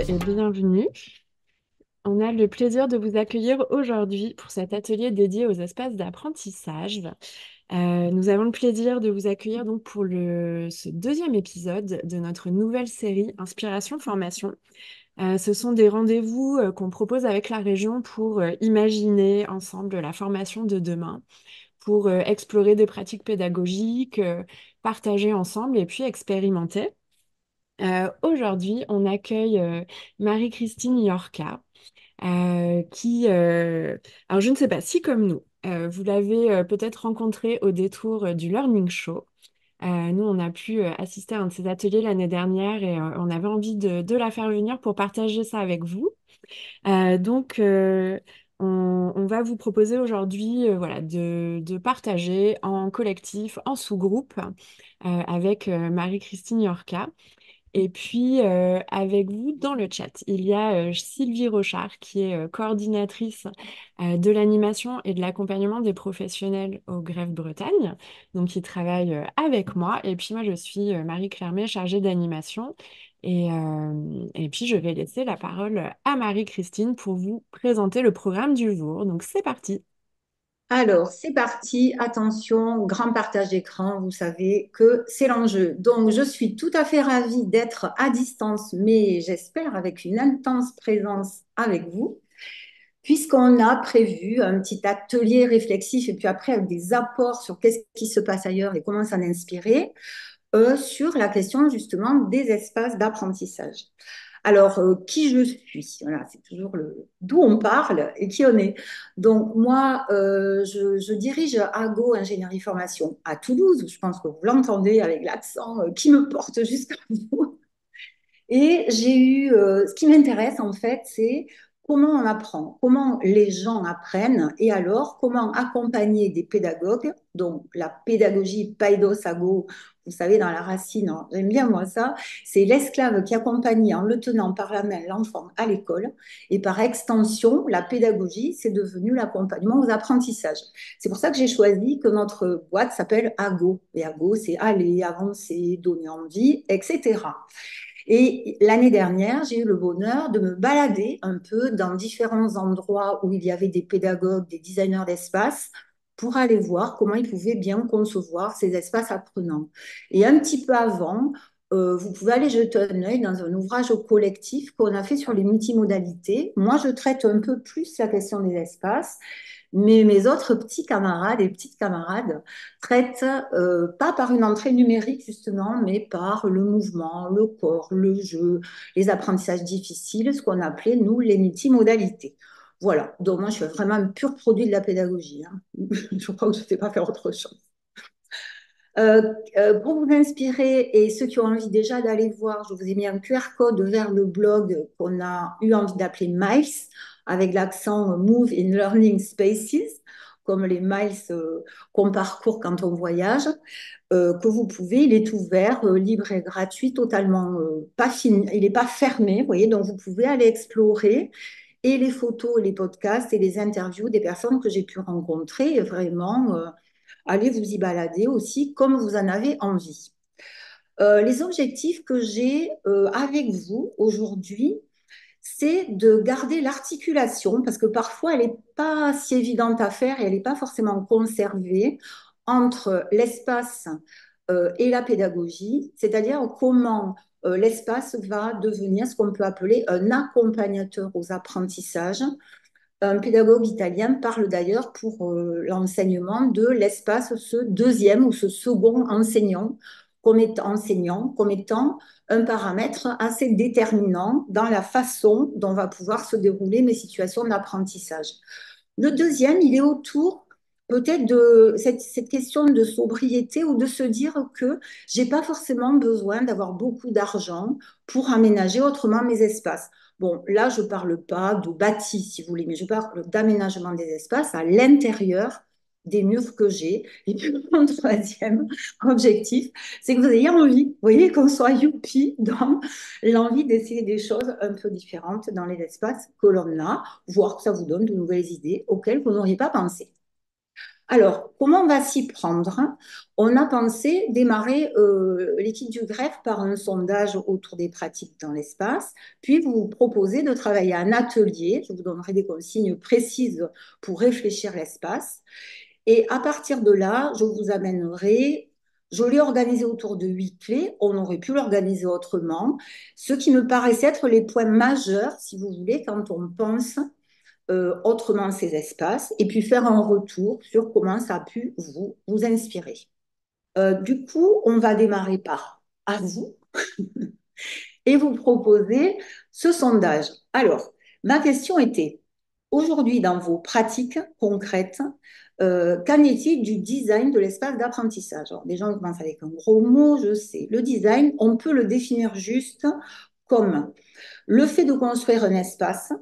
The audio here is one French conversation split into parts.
et bienvenue. On a le plaisir de vous accueillir aujourd'hui pour cet atelier dédié aux espaces d'apprentissage. Nous avons le plaisir de vous accueillir donc pour ce deuxième épisode de notre nouvelle série Inspiration Formation. Ce sont des rendez-vous qu'on propose avec la région pour imaginer ensemble la formation de demain, pour explorer des pratiques pédagogiques, partager ensemble et puis expérimenter. Aujourd'hui, on accueille Marie-Christine Yorca, alors je ne sais pas si comme nous, vous l'avez peut-être rencontrée au détour du Learning Show. Nous, on a pu assister à un de ces ateliers l'année dernière et on avait envie de la faire venir pour partager ça avec vous. Donc, on va vous proposer aujourd'hui voilà, de partager en collectif, en sous-groupe, avec Marie-Christine Yorca. Et puis, avec vous dans le chat, il y a Sylvie Rochard, qui est coordinatrice de l'animation et de l'accompagnement des professionnels au Greffe Bretagne, donc qui travaille avec moi. Et puis, moi, je suis Marie Clermay, chargée d'animation. Et puis, je vais laisser la parole à Marie-Christine pour vous présenter le programme du jour. Donc, c'est parti. Alors, c'est parti. Attention, grand partage d'écran, vous savez que c'est l'enjeu. Donc, je suis tout à fait ravie d'être à distance, mais j'espère avec une intense présence avec vous, puisqu'on a prévu un petit atelier réflexif et puis après avec des apports sur qu'est-ce qui se passe ailleurs et comment s'en inspirer, sur la question justement des espaces d'apprentissage. Alors, qui je suis? Voilà, c'est toujours d'où on parle et qui on est. Donc, moi, je dirige Ago Ingénierie Formation à Toulouse. Je pense que vous l'entendez avec l'accent qui me porte jusqu'à vous. Et ce qui m'intéresse en fait, c'est comment on apprend, comment les gens apprennent et alors comment accompagner des pédagogues, donc la pédagogie païdo-sago, vous savez, dans la racine, hein, j'aime bien moi ça, c'est l'esclave qui accompagne en le tenant par la main l'enfant à l'école et par extension, la pédagogie, c'est devenu l'accompagnement aux apprentissages. C'est pour ça que j'ai choisi que notre boîte s'appelle Ago. Et Ago, c'est aller, avancer, donner envie, etc. Et l'année dernière, j'ai eu le bonheur de me balader un peu dans différents endroits où il y avait des pédagogues, des designers d'espace, pour aller voir comment ils pouvaient bien concevoir ces espaces apprenants. Et un petit peu avant, vous pouvez aller jeter un œil dans un ouvrage collectif qu'on a fait sur les multimodalités. Moi, je traite un peu plus la question des espaces, mais mes autres petits camarades et petites camarades traitent pas par une entrée numérique justement, mais par le mouvement, le corps, le jeu, les apprentissages difficiles, ce qu'on appelait nous les multimodalités. Voilà, donc moi je suis vraiment un pur produit de la pédagogie, hein. Je crois que je ne sais pas faire autre chose. Pour vous inspirer et ceux qui ont envie déjà d'aller voir, je vous ai mis un QR code vers le blog qu'on a eu envie d'appeler Miles, avec l'accent Move in Learning Spaces, comme les miles qu'on parcourt quand on voyage, que vous pouvez, il est ouvert, libre et gratuit, totalement pas fini, il n'est pas fermé, vous voyez, donc vous pouvez aller explorer et les photos, les podcasts et les interviews des personnes que j'ai pu rencontrer, vraiment. Allez vous y balader aussi comme vous en avez envie. Les objectifs que j'ai avec vous aujourd'hui, c'est de garder l'articulation, parce que parfois elle n'est pas si évidente à faire et elle n'est pas forcément conservée entre l'espace et la pédagogie, c'est-à-dire comment l'espace va devenir ce qu'on peut appeler un accompagnateur aux apprentissages. Un pédagogue italien parle d'ailleurs pour l'enseignement de l'espace, ce deuxième ou ce second enseignant comme étant un paramètre assez déterminant dans la façon dont va pouvoir se dérouler mes situations d'apprentissage. Le deuxième, il est autour peut-être de cette question de sobriété ou de se dire que j'ai pas forcément besoin d'avoir beaucoup d'argent pour aménager autrement mes espaces. Bon, là, je parle pas de bâti, si vous voulez, mais je parle d'aménagement des espaces à l'intérieur des murs que j'ai. Et puis, mon troisième objectif, c'est que vous ayez envie, vous voyez, qu'on soit youpi dans l'envie d'essayer des choses un peu différentes dans les espaces que l'on a, voir que ça vous donne de nouvelles idées auxquelles vous n'auriez pas pensé. Alors, comment on va s'y prendre? On a pensé démarrer l'équipe du greffe par un sondage autour des pratiques dans l'espace, puis vous proposer de travailler à un atelier. Je vous donnerai des consignes précises pour réfléchir l'espace. Et à partir de là, je vous amènerai, je l'ai organisé autour de 8 clés, on aurait pu l'organiser autrement, ce qui me paraissait être les points majeurs, si vous voulez, quand on pense autrement ces espaces, et puis faire un retour sur comment ça a pu vous inspirer. Du coup, on va démarrer par à vous et vous proposer ce sondage. Alors, ma question était, aujourd'hui, dans vos pratiques concrètes, qu'en est-il du design de l'espace d'apprentissage? Alors, déjà, on commence avec un gros mot, je sais. Le design, on peut le définir juste comme le fait de construire un espace.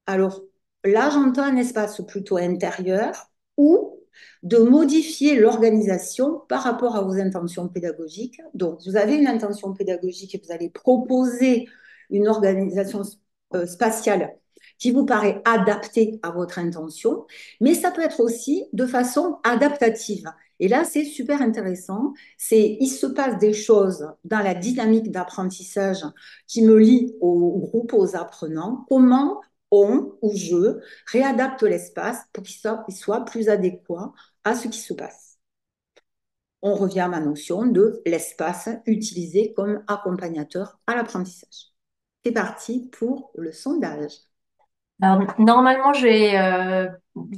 Alors, là, j'entends un espace plutôt intérieur ou de modifier l'organisation par rapport à vos intentions pédagogiques. Donc, vous avez une intention pédagogique et vous allez proposer une organisation spatiale qui vous paraît adaptée à votre intention, mais ça peut être aussi de façon adaptative. Et là, c'est super intéressant. Il se passe des choses dans la dynamique d'apprentissage qui me lie au groupe, aux apprenants. Comment on ou je réadapte l'espace pour qu'il soit plus adéquat à ce qui se passe. On revient à ma notion de l'espace utilisé comme accompagnateur à l'apprentissage. C'est parti pour le sondage. Alors, normalement, j'ai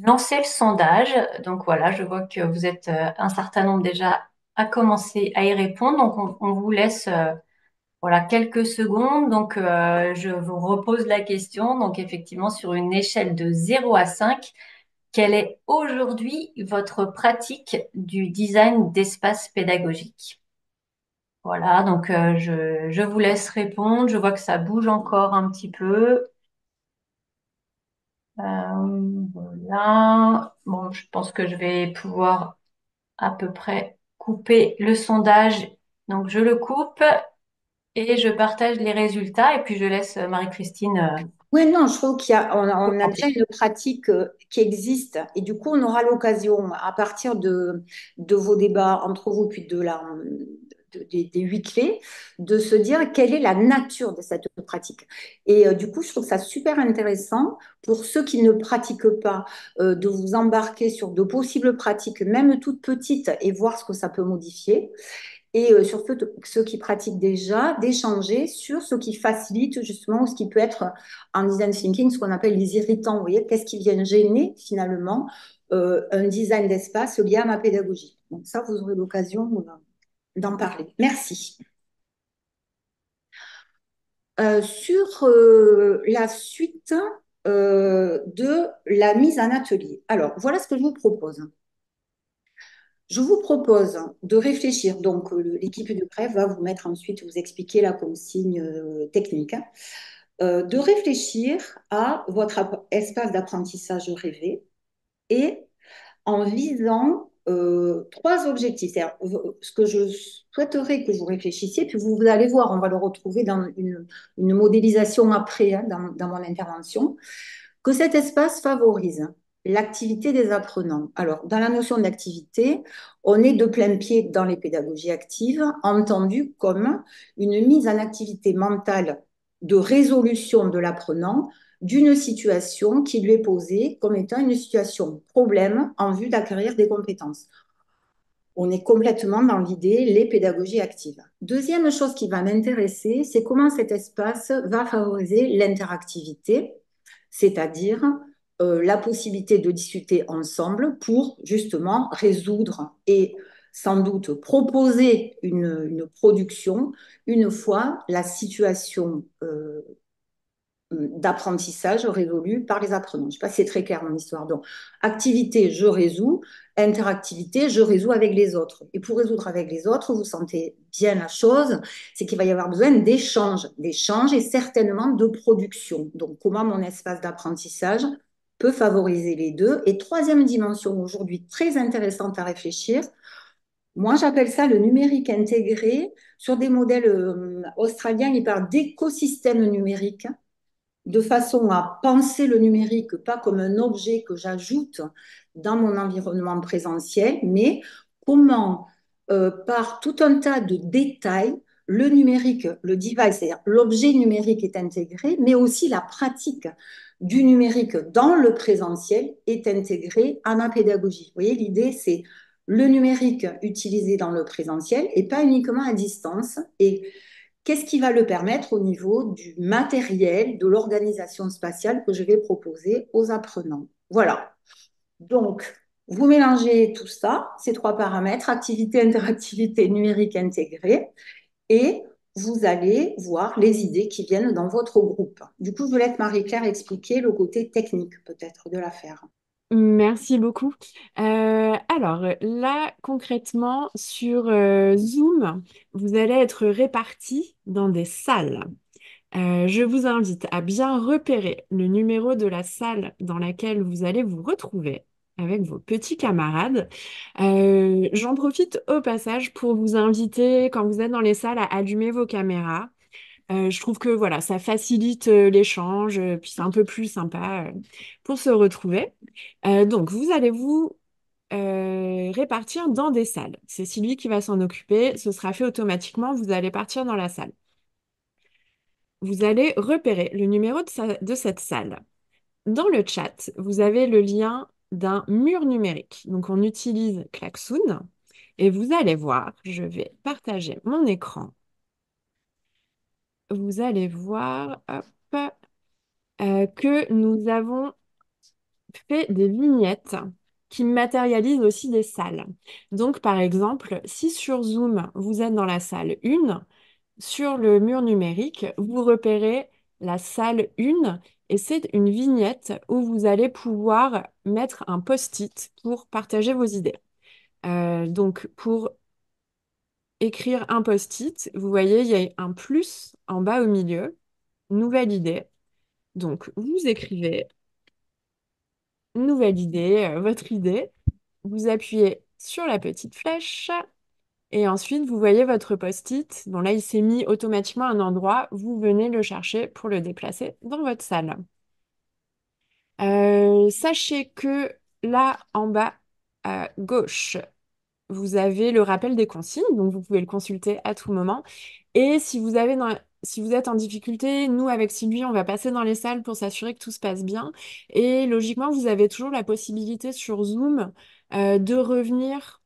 lancé le sondage. Donc voilà, je vois que vous êtes un certain nombre déjà à commencer à y répondre. Donc on vous laisse voilà quelques secondes. Donc je vous repose la question. Donc effectivement, sur une échelle de 0 à 5, quelle est aujourd'hui votre pratique du design d'espace pédagogique? Voilà, donc je vous laisse répondre. Je vois que ça bouge encore un petit peu. Voilà. Bon, je pense que je vais pouvoir à peu près couper le sondage. Donc, je le coupe et je partage les résultats et puis je laisse Marie-Christine Oui, non, je trouve on a déjà commenter. une pratique qui existe et du coup, on aura l'occasion, à partir de vos débats entre vous, puis des 8 clés, de se dire quelle est la nature de cette pratique. Et du coup, je trouve ça super intéressant pour ceux qui ne pratiquent pas, de vous embarquer sur de possibles pratiques, même toutes petites, et voir ce que ça peut modifier et sur ceux qui pratiquent déjà, d'échanger sur ce qui facilite justement ou ce qui peut être en design thinking, ce qu'on appelle les irritants. Vous voyez, qu'est-ce qui vient gêner finalement un design d'espace lié à ma pédagogie. Donc ça, vous aurez l'occasion d'en parler. Merci. Sur la suite de la mise en atelier. Alors, voilà ce que je vous propose. Je vous propose de réfléchir, donc l'équipe de grève va vous mettre ensuite, vous expliquer la consigne technique, hein, de réfléchir à votre espace d'apprentissage rêvé et en visant 3 objectifs. C'est-à-dire, ce que je souhaiterais que vous réfléchissiez, puis vous allez voir, on va le retrouver dans une modélisation après, hein, dans mon intervention, que cet espace favorise l'activité des apprenants. Alors, dans la notion d'activité, on est de plein pied dans les pédagogies actives, entendu comme une mise en activité mentale de résolution de l'apprenant d'une situation qui lui est posée comme étant une situation problème en vue d'acquérir des compétences. On est complètement dans l'idée, les pédagogies actives. Deuxième chose qui va m'intéresser, c'est comment cet espace va favoriser l'interactivité, c'est-à-dire la possibilité de discuter ensemble pour justement résoudre et sans doute proposer une production une fois la situation d'apprentissage résolu par les apprenants. Je ne sais pas si c'est très clair mon histoire. Donc, activité, je résous. Interactivité, je résous avec les autres. Et pour résoudre avec les autres, vous sentez bien la chose, c'est qu'il va y avoir besoin d'échanges et certainement de production. Donc, comment mon espace d'apprentissage peut favoriser les deux. Et troisième dimension aujourd'hui très intéressante à réfléchir, moi j'appelle ça le numérique intégré sur des modèles australiens, ils parlent d'écosystème numérique de façon à penser le numérique pas comme un objet que j'ajoute dans mon environnement présentiel, mais comment, par tout un tas de détails, le numérique, le device, c'est-à-dire l'objet numérique est intégré, mais aussi la pratique du numérique dans le présentiel est intégrée à ma pédagogie. Vous voyez, l'idée, c'est le numérique utilisé dans le présentiel et pas uniquement à distance. Et qu'est-ce qui va le permettre au niveau du matériel, de l'organisation spatiale que je vais proposer aux apprenants? Voilà. Donc, vous mélangez tout ça, ces trois paramètres, activité, interactivité, numérique intégré, et vous allez voir les idées qui viennent dans votre groupe. Du coup, je vous laisse Marie-Claire expliquer le côté technique peut-être de l'affaire. Merci beaucoup. Alors là, concrètement, sur Zoom, vous allez être répartis dans des salles. Je vous invite à bien repérer le numéro de la salle dans laquelle vous allez vous retrouver avec vos petits camarades. J'en profite au passage pour vous inviter, quand vous êtes dans les salles, à allumer vos caméras. Je trouve que voilà, ça facilite l'échange, puis c'est un peu plus sympa pour se retrouver. Donc, vous allez vous répartir dans des salles. C'est Sylvie qui va s'en occuper. Ce sera fait automatiquement. Vous allez partir dans la salle. Vous allez repérer le numéro de cette salle. Dans le chat, vous avez le lien d'un mur numérique. Donc, on utilise Klaxoon. Et vous allez voir, je vais partager mon écran. Vous allez voir, hop, que nous avons fait des vignettes qui matérialisent aussi des salles. Donc, par exemple, si sur Zoom, vous êtes dans la salle 1, sur le mur numérique, vous repérez la salle 1 et c'est une vignette où vous allez pouvoir mettre un post-it pour partager vos idées. Donc, pour écrire un post-it, vous voyez, il y a un plus en bas au milieu, nouvelle idée. Donc, vous écrivez nouvelle idée, votre idée. Vous appuyez sur la petite flèche et ensuite vous voyez votre post-it. Bon là, il s'est mis automatiquement à un endroit. Vous venez le chercher pour le déplacer dans votre salle. Sachez que là, en bas à gauche, vous avez le rappel des consignes, donc vous pouvez le consulter à tout moment. Et si vous êtes en difficulté, nous, avec Sylvie, on va passer dans les salles pour s'assurer que tout se passe bien. Et logiquement, vous avez toujours la possibilité sur Zoom de revenir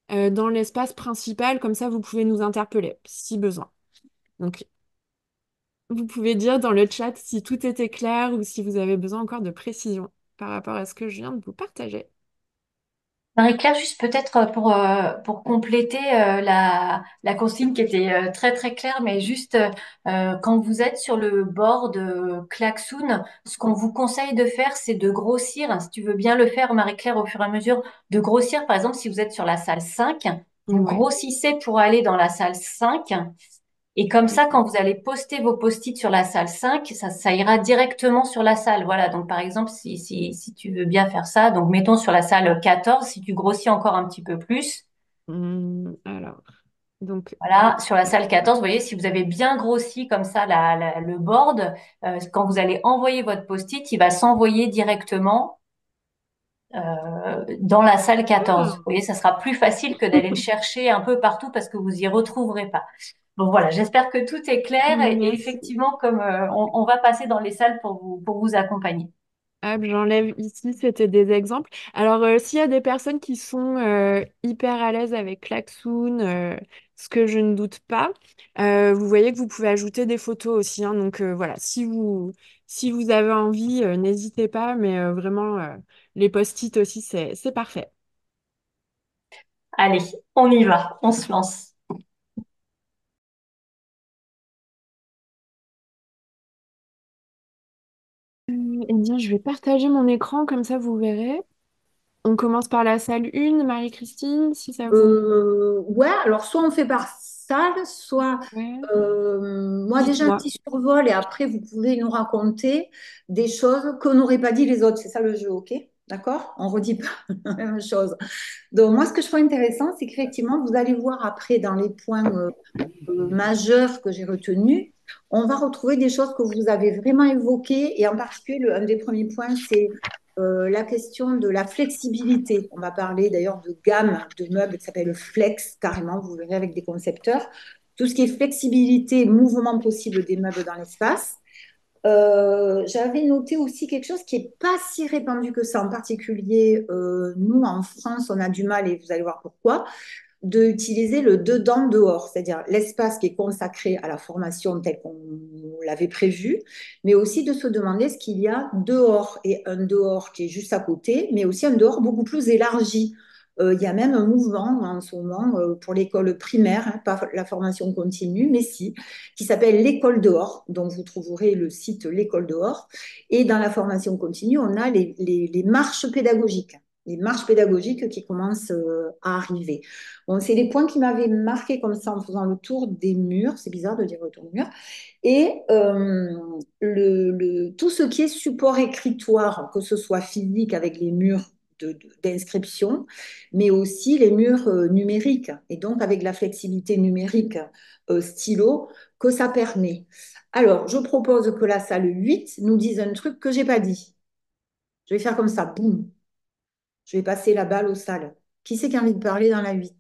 dans l'espace principal, comme ça, vous pouvez nous interpeller si besoin. Donc, vous pouvez dire dans le chat si tout était clair ou si vous avez besoin encore de précision par rapport à ce que je viens de vous partager. Marie-Claire, juste peut-être pour compléter la consigne qui était très très claire, mais juste quand vous êtes sur le bord de Klaxoon, ce qu'on vous conseille de faire, c'est de grossir, si tu veux bien le faire, Marie-Claire, au fur et à mesure, de grossir. Par exemple, si vous êtes sur la salle 5, vous Ouais. grossissez pour aller dans la salle 5. Et comme ça, quand vous allez poster vos post-it sur la salle 5, ça ira directement sur la salle. Voilà. Donc, par exemple, si tu veux bien faire ça, donc mettons sur la salle 14, si tu grossis encore un petit peu plus, Alors, donc, voilà, sur la salle 14, vous voyez, si vous avez bien grossi comme ça le board, quand vous allez envoyer votre post-it, il va s'envoyer directement dans la salle 14. Vous ah, voyez, ça sera plus facile que d'aller le chercher un peu partout parce que vous y retrouverez pas. Donc voilà, j'espère que tout est clair et merci. effectivement, comme on va passer dans les salles pour vous accompagner. Hop, j'enlève ici, c'était des exemples. Alors, s'il y a des personnes qui sont hyper à l'aise avec Klaxoon, ce que je ne doute pas, vous voyez que vous pouvez ajouter des photos aussi, hein. Donc voilà, si vous avez envie, n'hésitez pas, mais vraiment, les post-it aussi, c'est parfait. Allez, on y va, on se lance. Eh bien, je vais partager mon écran, comme ça vous verrez. On commence par la salle 1, Marie-Christine, si ça vous... Ouais, alors soit on fait par salle, soit Ouais, moi déjà un dites-moi. petit survol et après vous pouvez nous raconter des choses qu'on n'aurait pas dit les autres. C'est ça le jeu, ok? D'accord? On redit pas la même chose. Donc moi ce que je trouve intéressant, c'est qu'effectivement vous allez voir après dans les points majeurs que j'ai retenus, On va retrouver des choses que vous avez vraiment évoquées et en particulier, un des premiers points, c'est la question de la flexibilité. On va parler d'ailleurs de gamme de meubles qui s'appelle le flex, carrément, vous verrez avec des concepteurs. Tout ce qui est flexibilité, mouvement possible des meubles dans l'espace. J'avais noté aussi quelque chose qui n'est pas si répandu que ça, en particulier, nous en France, on a du mal, et vous allez voir pourquoi, d'utiliser le dedans-dehors, c'est-à-dire l'espace qui est consacré à la formation telle qu'on l'avait prévu, mais aussi de se demander ce qu'il y a dehors, et un dehors qui est juste à côté, mais aussi un dehors beaucoup plus élargi. Il y a même un mouvement en ce moment pour l'école primaire, hein, pas la formation continue, mais si, qui s'appelle l'école dehors, dont vous trouverez le site l'école dehors. Et dans la formation continue, on a les marches pédagogiques, les marches pédagogiques qui commencent à arriver. Bon, c'est les points qui m'avaient marqué comme ça en faisant le tour des murs. C'est bizarre de dire le tour des murs. Et tout ce qui est support écritoire, que ce soit physique avec les murs d'inscription, mais aussi les murs numériques. Et donc avec la flexibilité numérique stylo que ça permet. Alors, je propose que la salle 8 nous dise un truc que j'ai pas dit. Je vais faire comme ça, boum. Je vais passer la balle aux salles. Qui c'est qui a envie de parler dans la 8?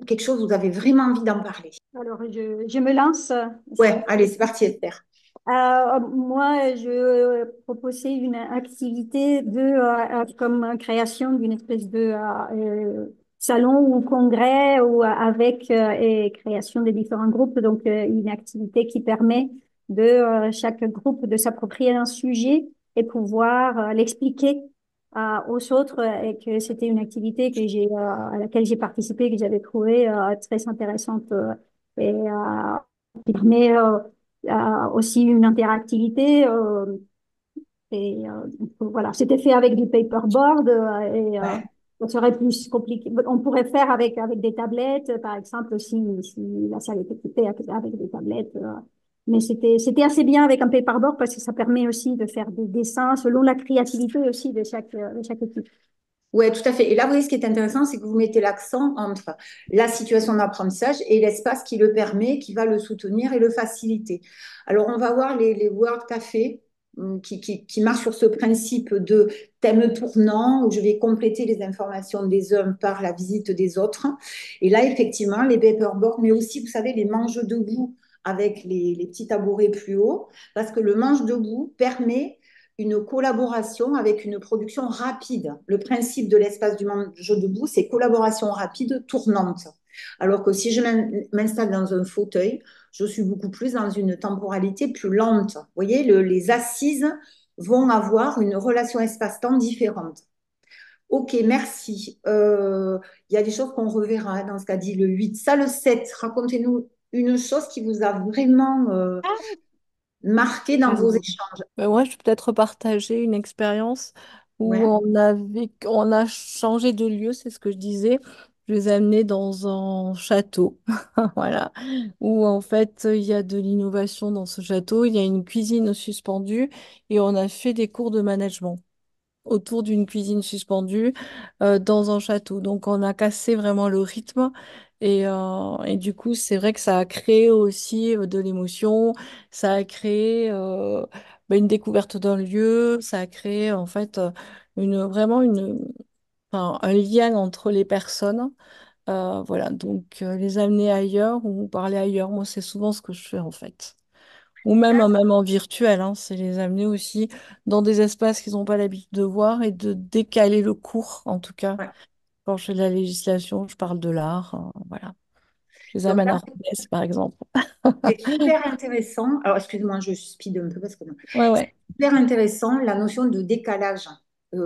Quelque chose, vous avez vraiment envie d'en parler. Alors, je me lance. Ouais, allez, c'est parti, Esther. Moi, je proposais une activité comme création d'une espèce de salon ou congrès ou avec et création de différents groupes. Donc, une activité qui permet de chaque groupe de s'approprier un sujet et pouvoir l'expliquer aux autres et que c'était une activité à laquelle j'ai participé, que j'avais trouvé très intéressante qui permet aussi une interactivité. Donc, voilà, c'était fait avec du paperboard Ouais. ça serait plus compliqué. On pourrait faire avec des tablettes, par exemple, si la salle est équipée avec des tablettes. Mais c'était assez bien avec un paperboard parce que ça permet aussi de faire des dessins selon la créativité aussi de chaque équipe. Ouais, tout à fait. Et là, vous voyez, ce qui est intéressant, c'est que vous mettez l'accent entre la situation d'apprentissage et l'espace qui le permet, qui va le soutenir et le faciliter. Alors, on va voir les World Café qui marchent sur ce principe de thème tournant où je vais compléter les informations des uns par la visite des autres. Et là, effectivement, les paperboards, mais aussi, vous savez, les manches debout avec les petits tabourets plus hauts, parce que le manche debout permet une collaboration avec une production rapide. Le principe de l'espace du jeu debout, c'est collaboration rapide tournante. Alors que si je m'installe dans un fauteuil, je suis beaucoup plus dans une temporalité plus lente. Vous voyez, les assises vont avoir une relation espace-temps différente. Ok, merci. Il y a des choses qu'on reverra dans ce qu'a dit le 8. Ça, le 7, racontez-nous une chose qui vous a vraiment marqué dans vos échanges. Moi, je peux peut-être partager une expérience où Ouais. on a changé de lieu, c'est ce que je disais. Je les ai amenés dans un château, voilà, où en fait il y a de l'innovation dans ce château. Il y a une cuisine suspendue et on a fait des cours de management autour d'une cuisine suspendue dans un château. Donc on a cassé vraiment le rythme et du coup c'est vrai que ça a créé aussi de l'émotion, ça a créé une découverte d'un lieu, ça a créé en fait vraiment enfin, un lien entre les personnes. Voilà, donc les amener ailleurs ou parler ailleurs, moi c'est souvent ce que je fais en fait. Ou même en virtuel, hein, c'est les amener aussi dans des espaces qu'ils n'ont pas l'habitude de voir et de décaler le cours, en tout cas. Ouais. Quand je fais de la législation, je parle de l'art, voilà. Je les Donc amène là, à Rodez, par exemple. c'est super intéressant. Alors, excuse-moi, je speed un peu parce que Ouais, c'est ouais. super intéressant la notion de décalage. Je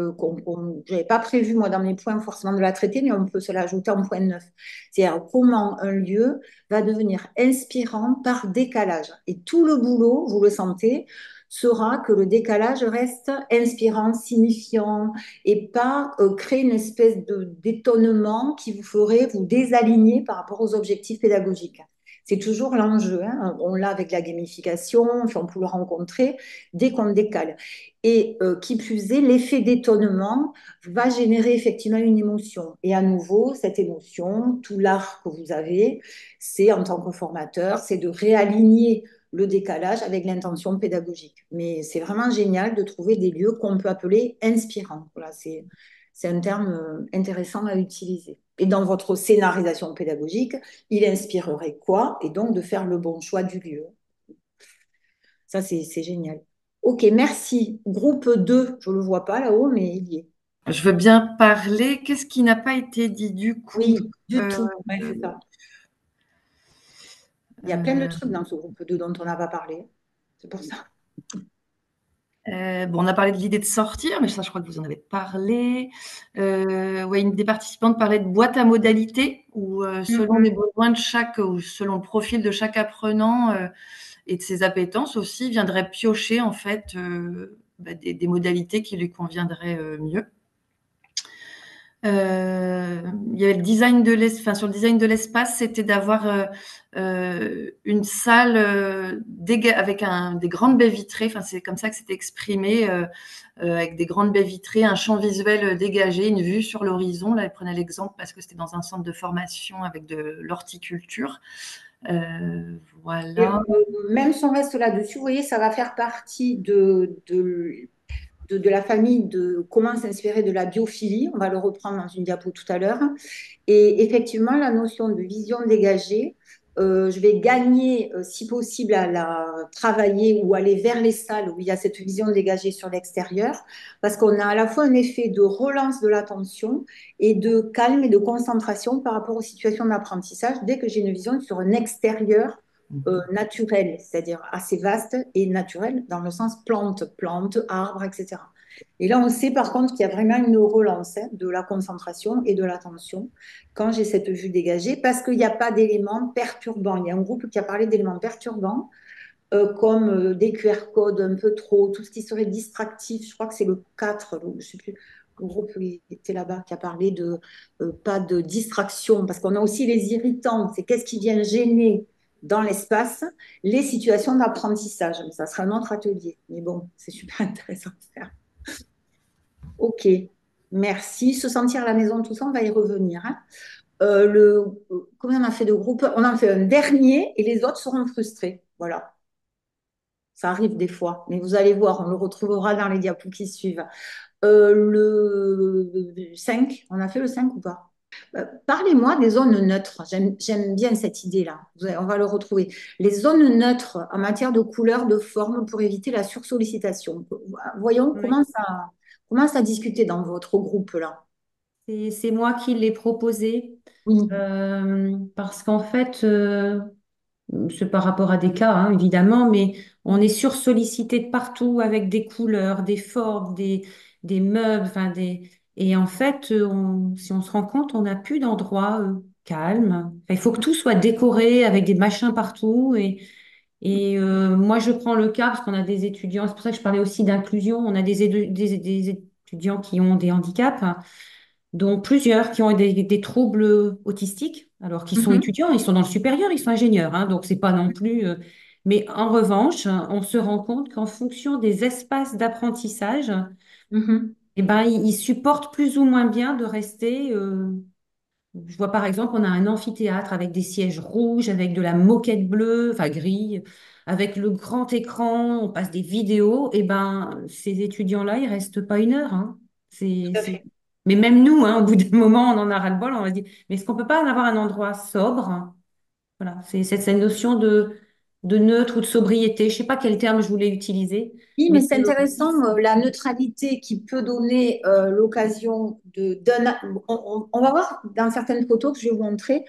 n'avais pas prévu, moi, dans mes points, forcément de la traiter, mais on peut se l'ajouter en point 9. C'est-à-dire comment un lieu va devenir inspirant par décalage. Et tout le boulot, vous le sentez, sera que le décalage reste inspirant, signifiant, et pas créer une espèce d'étonnement qui vous ferait vous désaligner par rapport aux objectifs pédagogiques. C'est toujours l'enjeu, hein. On l'a avec la gamification, enfin, on peut le rencontrer dès qu'on décale. Et qui plus est, l'effet d'étonnement va générer effectivement une émotion. Et à nouveau, cette émotion, tout l'art que vous avez, c'est en tant que formateur, c'est de réaligner le décalage avec l'intention pédagogique. Mais c'est vraiment génial de trouver des lieux qu'on peut appeler inspirants. Voilà, c'est un terme intéressant à utiliser. Et dans votre scénarisation pédagogique, il inspirerait quoi? Et donc de faire le bon choix du lieu. Ça, c'est génial. Ok, merci. Groupe 2, je ne le vois pas là-haut, mais il y est. Je veux bien parler. Qu'est-ce qui n'a pas été dit du coup? Oui, du tout. Ouais, c'est ça. Il y a plein de trucs dans ce groupe 2 dont on n'a pas parlé. C'est pour ça. Bon, on a parlé de l'idée de sortir, mais ça, je crois que vous en avez parlé. Ouais, une des participantes parlait de boîte à modalités, où selon les besoins de chaque, ou selon le profil de chaque apprenant et de ses appétences aussi, viendrait piocher en fait des modalités qui lui conviendraient mieux. Il y avait le design de l'espace. Sur le design de l'espace, c'était d'avoir une salle avec des grandes baies vitrées. Enfin, c'est comme ça que c'était exprimé, avec des grandes baies vitrées, un champ visuel dégagé, une vue sur l'horizon. Là, elle prenait l'exemple parce que c'était dans un centre de formation avec de l'horticulture. Voilà. Et, même si on reste là-dessus, vous voyez, ça va faire partie de la famille de comment s'inspirer de la biophilie. On va le reprendre dans une diapo tout à l'heure. Et effectivement, la notion de vision dégagée, je vais gagner, si possible, à la travailler ou aller vers les salles où il y a cette vision dégagée sur l'extérieur, parce qu'on a à la fois un effet de relance de l'attention et de calme et de concentration par rapport aux situations d'apprentissage dès que j'ai une vision sur un extérieur naturel, c'est-à-dire assez vaste et naturel dans le sens plante, arbre, etc. Et là, on sait par contre qu'il y a vraiment une relance de la concentration et de l'attention quand j'ai cette vue dégagée, parce qu'il n'y a pas d'éléments perturbants. Il y a un groupe qui a parlé d'éléments perturbants, comme des QR codes un peu trop, tout ce qui serait distractif. Je crois que c'est le 4, je ne sais plus, le groupe qui était là-bas, qui a parlé de pas de distraction, parce qu'on a aussi les irritants, c'est qu'est-ce qui vient gêner dans l'espace les situations d'apprentissage. Ça sera un autre atelier. Mais bon, c'est super intéressant de faire. Ok, merci. Se sentir à la maison, tout ça, on va y revenir. Hein. Combien on a fait de groupes? On en fait un dernier et les autres seront frustrés. Voilà, ça arrive des fois, mais vous allez voir, on le retrouvera dans les diapos qui suivent. Le 5, on a fait le 5 ou pas? Parlez-moi des zones neutres. J'aime bien cette idée-là. On va le retrouver. Les zones neutres en matière de couleur, de forme pour éviter la sursollicitation. Voyons Oui. comment ça discuter dans votre groupe là. C'est moi qui l'ai proposé Oui. parce qu'en fait, c'est par rapport à des cas, hein, évidemment, mais on est sursollicité de partout avec des couleurs, des formes, des meubles, enfin et en fait, si on se rend compte, on n'a plus d'endroit calme. Enfin, il faut que tout soit décoré avec des machins partout et moi, je prends le cas parce qu'on a des étudiants, c'est pour ça que je parlais aussi d'inclusion. On a des étudiants qui ont des handicaps, dont plusieurs qui ont des troubles autistiques, alors qu'ils sont Mhm, étudiants, ils sont dans le supérieur, ils sont ingénieurs, hein, donc c'est pas non plus. Mais en revanche, on se rend compte qu'en fonction des espaces d'apprentissage, mhm. eh ben, ils supportent plus ou moins bien de rester. Je vois par exemple, on a un amphithéâtre avec des sièges rouges, avec de la moquette bleue, enfin gris, avec le grand écran, on passe des vidéos. Et ben, ces étudiants-là, ils restent pas une heure, hein. C'est, Tout à c'est... fait. Mais même nous, hein, au bout d'un moment, on en a ras-le-bol, on va se dire, mais est-ce qu'on peut pas en avoir un endroit sobre? Voilà, c'est cette notion de neutre ou de sobriété. Je sais pas quel terme je voulais utiliser, Oui, mais mais c'est c'est intéressant, aussi ça. la neutralité qui peut donner l'occasion on va voir dans certaines photos que je vais vous montrer,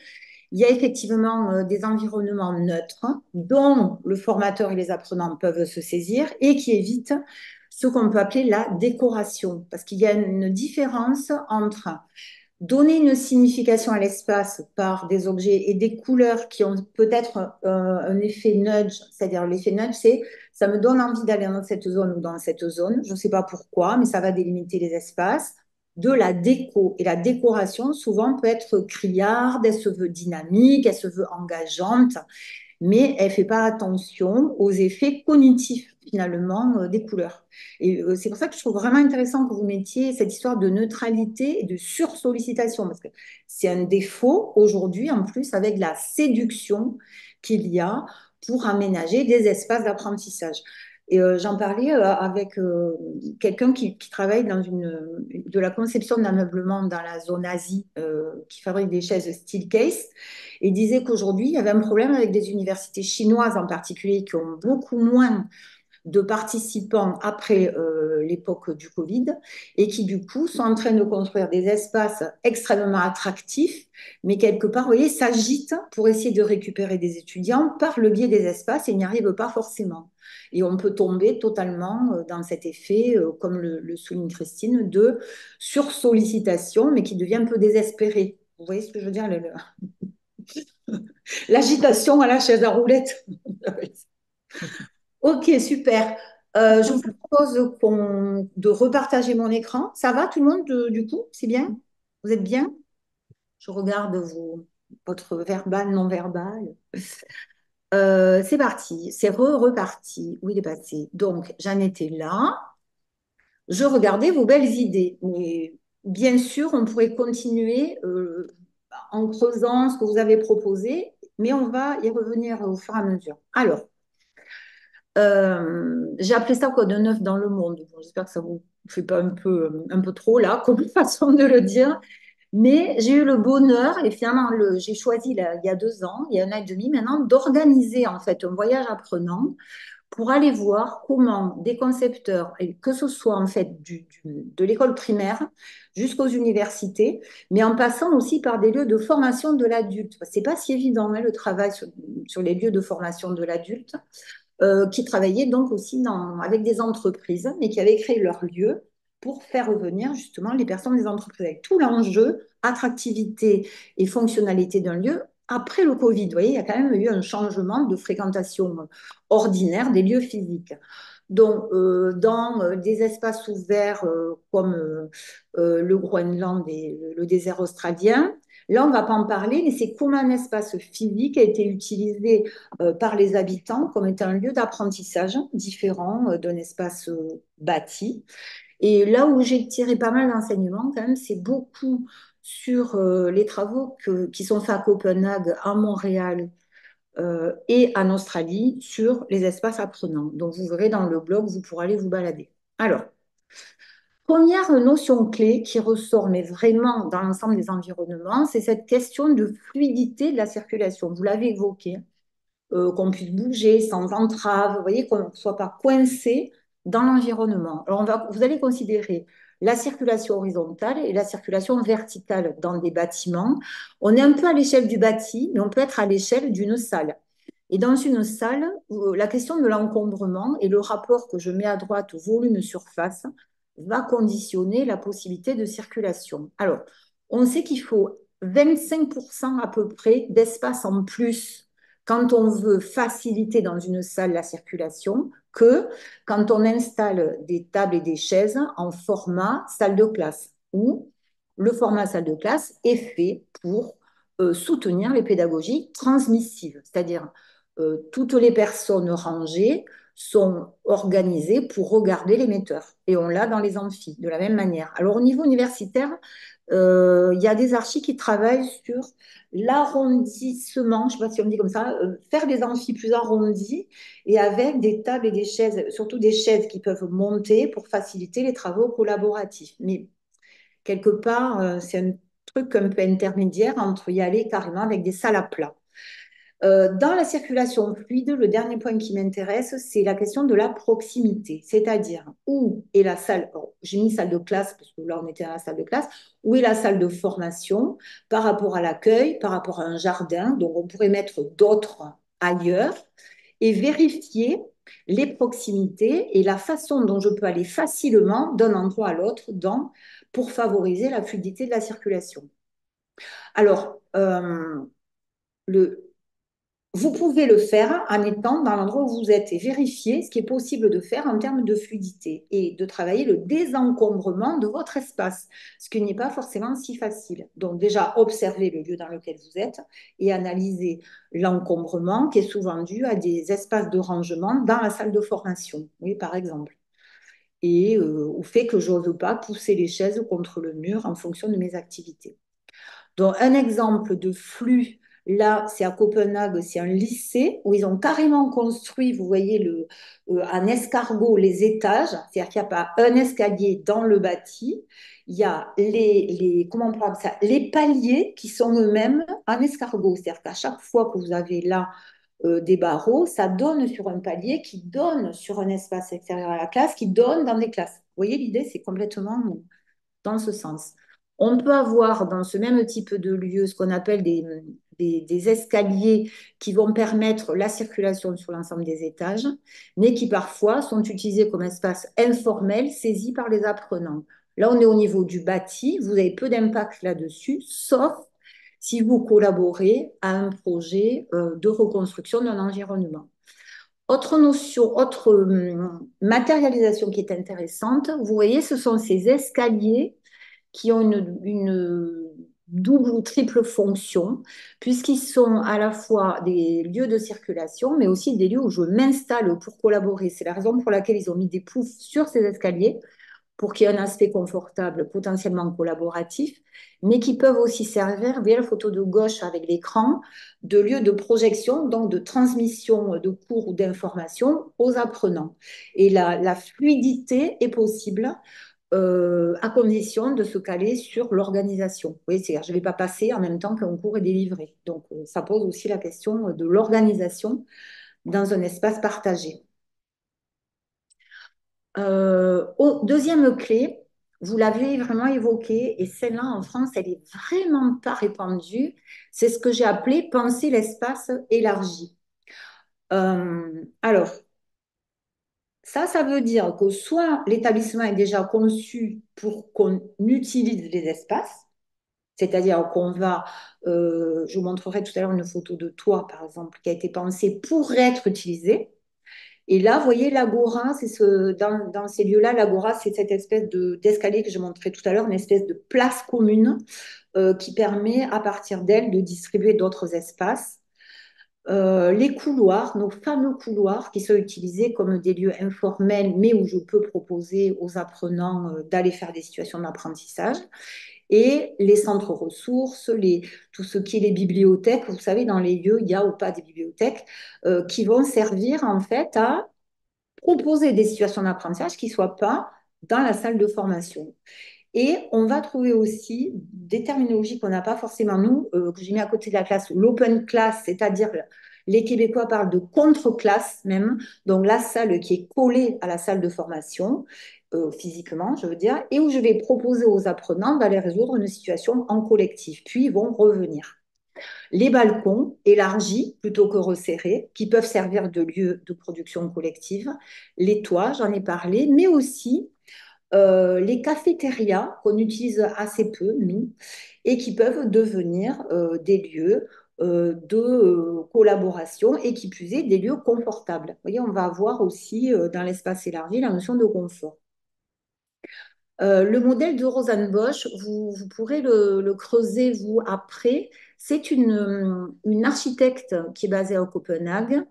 il y a effectivement des environnements neutres dont le formateur et les apprenants peuvent se saisir et qui évitent ce qu'on peut appeler la décoration. Parce qu'il y a une différence entre donner une signification à l'espace par des objets et des couleurs qui ont peut-être un effet nudge, c'est-à-dire l'effet nudge, c'est ça me donne envie d'aller dans cette zone ou dans cette zone, je ne sais pas pourquoi, mais ça va délimiter les espaces. de la déco. Et la décoration, souvent, peut être criarde, elle se veut dynamique, elle se veut engageante, mais elle ne fait pas attention aux effets cognitifs, finalement, des couleurs. Et c'est pour ça que je trouve vraiment intéressant que vous mettiez cette histoire de neutralité et de sursollicitation, parce que c'est un défaut aujourd'hui, en plus, avec la séduction qu'il y a pour aménager des espaces d'apprentissage. Et j'en parlais avec quelqu'un qui travaille de la conception d'ameublement dans la zone Asie, qui fabrique des chaises Steelcase, et disait qu'aujourd'hui, il y avait un problème avec des universités chinoises en particulier qui ont beaucoup moins de participants après l'époque du Covid et qui du coup sont en train de construire des espaces extrêmement attractifs, mais quelque part, vous voyez, s'agitent pour essayer de récupérer des étudiants par le biais des espaces et n'y arrivent pas forcément. Et on peut tomber totalement dans cet effet, comme le souligne Christine, de sursollicitation, mais qui devient un peu désespéré. Vous voyez ce que je veux dire? L'agitation à la chaise à roulette. Ok, super. Je vous propose de repartager mon écran. Ça va tout le monde du coup? C'est bien? Vous êtes bien? Je regarde votre verbal, non-verbal. C'est parti. C'est reparti. Où il est passé? Donc, j'en étais là. Je regardais vos belles idées. Mais bien sûr, on pourrait continuer en creusant ce que vous avez proposé, mais on va y revenir au fur et à mesure. Alors, j'ai appelé ça code neuf dans le monde. Bon, j'espère que ça vous fait pas un peu trop là, comme façon de le dire. Mais j'ai eu le bonheur, et finalement, j'ai choisi là, il y a 2 ans, il y a un an et demi maintenant, d'organiser en fait un voyage apprenant pour aller voir comment des concepteurs, et que ce soit en fait de l'école primaire jusqu'aux universités, mais en passant aussi par des lieux de formation de l'adulte. C'est pas si évident hein, le travail sur les lieux de formation de l'adulte qui travaillaient donc aussi avec des entreprises, mais qui avaient créé leur lieu pour faire revenir justement les personnes des entreprises, avec tout l'enjeu, attractivité et fonctionnalité d'un lieu après le Covid. Vous voyez, il y a quand même eu un changement de fréquentation ordinaire des lieux physiques. Donc, dans des espaces ouverts comme le Groenland et le désert australien, là, on ne va pas en parler, mais c'est comme un espace physique a été utilisé par les habitants comme étant un lieu d'apprentissage différent d'un espace bâti. Et là où j'ai tiré pas mal d'enseignements, quand même, c'est beaucoup sur les travaux qui sont faits à Copenhague, à Montréal et en Australie sur les espaces apprenants. Donc, vous verrez dans le blog, vous pourrez aller vous balader. Alors, première notion clé qui ressort, mais vraiment dans l'ensemble des environnements, c'est cette question de fluidité de la circulation. Vous l'avez évoqué, qu'on puisse bouger sans entrave, vous voyez, qu'on ne soit pas coincé dans l'environnement. Alors, vous allez considérer la circulation horizontale et la circulation verticale dans des bâtiments. On est un peu à l'échelle du bâti, mais on peut être à l'échelle d'une salle. Et dans une salle, la question de l'encombrement et le rapport que je mets à droite volume-surface va conditionner la possibilité de circulation. Alors, on sait qu'il faut 25% à peu près d'espace en plus quand on veut faciliter dans une salle la circulation que quand on installe des tables et des chaises en format salle de classe, où le format salle de classe est fait pour soutenir les pédagogies transmissives, c'est-à-dire toutes les personnes rangées sont organisées pour regarder l'émetteur. Et on l'a dans les amphis, de la même manière. Alors, au niveau universitaire, il y a des archis qui travaillent sur l'arrondissement, je ne sais pas si on dit comme ça, faire des amphis plus arrondis et avec des tables et des chaises, surtout des chaises qui peuvent monter pour faciliter les travaux collaboratifs. Mais quelque part, c'est un truc un peu intermédiaire entre y aller carrément avec des salles à plat. Dans la circulation fluide, le dernier point qui m'intéresse, c'est la question de la proximité, c'est-à-dire où est la salle, j'ai mis salle de classe, parce que là on était à la salle de classe, où est la salle de formation par rapport à l'accueil, par rapport à un jardin, donc on pourrait mettre d'autres ailleurs, et vérifier les proximités et la façon dont je peux aller facilement d'un endroit à l'autre pour favoriser la fluidité de la circulation. Alors, le vous pouvez le faire en étant dans l'endroit où vous êtes et vérifier ce qui est possible de faire en termes de fluidité et de travailler le désencombrement de votre espace, ce qui n'est pas forcément si facile. Donc déjà, observez le lieu dans lequel vous êtes et analysez l'encombrement qui est souvent dû à des espaces de rangement dans la salle de formation, oui, par exemple. Et au fait que je n'ose pas pousser les chaises contre le mur en fonction de mes activités. Donc, un exemple de flux, là, c'est à Copenhague, c'est un lycée où ils ont carrément construit, vous voyez, un escargot, les étages, c'est-à-dire qu'il n'y a pas un escalier dans le bâti, il y a comment on peut appeler ça, les paliers qui sont eux-mêmes un escargot, c'est-à-dire qu'à chaque fois que vous avez là des barreaux, ça donne sur un palier qui donne sur un espace extérieur à la classe, qui donne dans des classes. Vous voyez, l'idée, c'est complètement dans ce sens. On peut avoir dans ce même type de lieu ce qu'on appelle des escaliers qui vont permettre la circulation sur l'ensemble des étages, mais qui parfois sont utilisés comme espace informel saisi par les apprenants. Là, on est au niveau du bâti, vous avez peu d'impact là-dessus, sauf si vous collaborez à un projet de reconstruction d'un environnement. Autre notion, autre matérialisation qui est intéressante, vous voyez, ce sont ces escaliers qui ont une double ou triple fonction, puisqu'ils sont à la fois des lieux de circulation, mais aussi des lieux où je m'installe pour collaborer. C'est la raison pour laquelle ils ont mis des poufs sur ces escaliers, pour qu'il y ait un aspect confortable, potentiellement collaboratif, mais qui peuvent aussi servir, via la photo de gauche avec l'écran, de lieu de projection, donc de transmission de cours ou d'informations aux apprenants. Et la fluidité est possible à condition de se caler sur l'organisation. Oui, c'est-à-dire, je ne vais pas passer en même temps qu'un cours est délivré. Donc, ça pose aussi la question de l'organisation dans un espace partagé. Deuxième clé, vous l'avez vraiment évoqué, et celle-là en France, elle est vraiment pas répandue. C'est ce que j'ai appelé penser l'espace élargi. Alors, ça veut dire que soit l'établissement est déjà conçu pour qu'on utilise les espaces, c'est-à-dire qu'on va, je vous montrerai tout à l'heure une photo de toit, par exemple, qui a été pensée pour être utilisée. Et là, vous voyez, l'agora, dans ces lieux-là, l'agora, c'est cette espèce d'escalier que je montrais tout à l'heure, une espèce de place commune qui permet, à partir d'elle, de distribuer d'autres espaces. Les couloirs, nos fameux couloirs qui sont utilisés comme des lieux informels, mais où je peux proposer aux apprenants d'aller faire des situations d'apprentissage. Et les centres ressources, tout ce qui est les bibliothèques, vous savez, dans les lieux, il y a ou pas des bibliothèques qui vont servir en fait à proposer des situations d'apprentissage qui ne soient pas dans la salle de formation. Et on va trouver aussi des terminologies qu'on n'a pas forcément nous, que j'ai mis à côté de la classe, l'open class, c'est-à-dire les Québécois parlent de contre-classe même, donc la salle qui est collée à la salle de formation, physiquement, je veux dire, et où je vais proposer aux apprenants d'aller résoudre une situation en collectif, puis ils vont revenir. Les balcons élargis plutôt que resserrés, qui peuvent servir de lieu de production collective, les toits, j'en ai parlé, mais aussi les cafétérias qu'on utilise assez peu, nous, et qui peuvent devenir des lieux de collaboration et qui plus est des lieux confortables. Vous voyez, on va avoir aussi dans l'espace élargi la notion de confort. Le modèle de Rosanne Bosch, vous pourrez le creuser, vous, après. C'est une architecte qui est basée à Copenhague.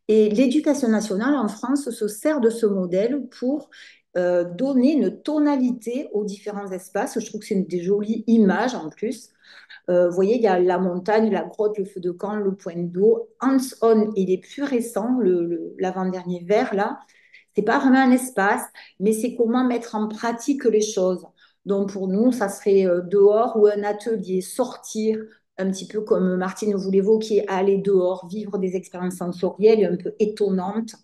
Et l'éducation nationale en France se sert de ce modèle pour donner une tonalité aux différents espaces. Je trouve que c'est des jolies images en plus. Vous voyez, il y a la montagne, la grotte, le feu de camp, le point d'eau. Hands-on, il est plus récent, l'avant-dernier vert là. C'est pas vraiment un espace, mais c'est comment mettre en pratique les choses. Donc pour nous, ça serait dehors ou un atelier, sortir, un petit peu comme Martine vous l'évoquiez, aller dehors, vivre des expériences sensorielles un peu étonnantes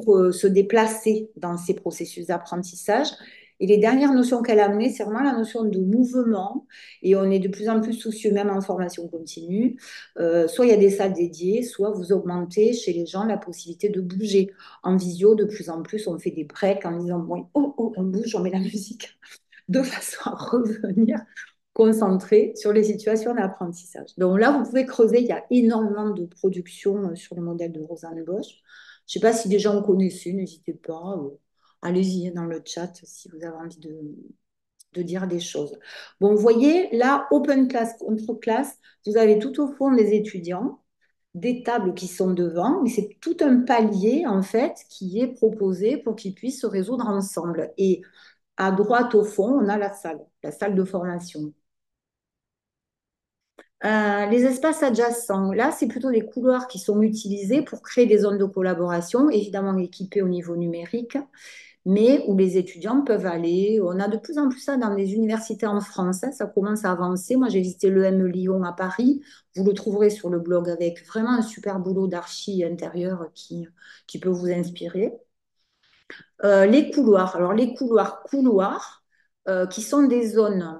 pour se déplacer dans ces processus d'apprentissage. Et les dernières notions qu'elle a amenées, c'est vraiment la notion de mouvement. Et on est de plus en plus soucieux, même en formation continue. Soit il y a des salles dédiées, soit vous augmentez chez les gens la possibilité de bouger. En visio, de plus en plus, on fait des breaks en disant, bon, oh, oh, on bouge, on met la musique de façon à revenir concentrer sur les situations d'apprentissage. Donc là, vous pouvez creuser, il y a énormément de productions sur le modèle de Rosanne Bosch. Je ne sais pas si déjà on connaissait, n'hésitez pas, allez-y dans le chat si vous avez envie de dire des choses. Bon, vous voyez, là, open class contre classe, vous avez tout au fond des étudiants, des tables qui sont devant, mais c'est tout un palier, en fait, qui est proposé pour qu'ils puissent se résoudre ensemble. Et à droite, au fond, on a la salle de formation. Les espaces adjacents, là, c'est plutôt des couloirs qui sont utilisés pour créer des zones de collaboration, évidemment équipées au niveau numérique, mais où les étudiants peuvent aller. On a de plus en plus ça dans les universités en France, hein, ça commence à avancer. Moi, j'ai visité l'EM Lyon à Paris. Vous le trouverez sur le blog avec vraiment un super boulot d'archi intérieur qui peut vous inspirer. Les couloirs, alors les couloirs, qui sont des zones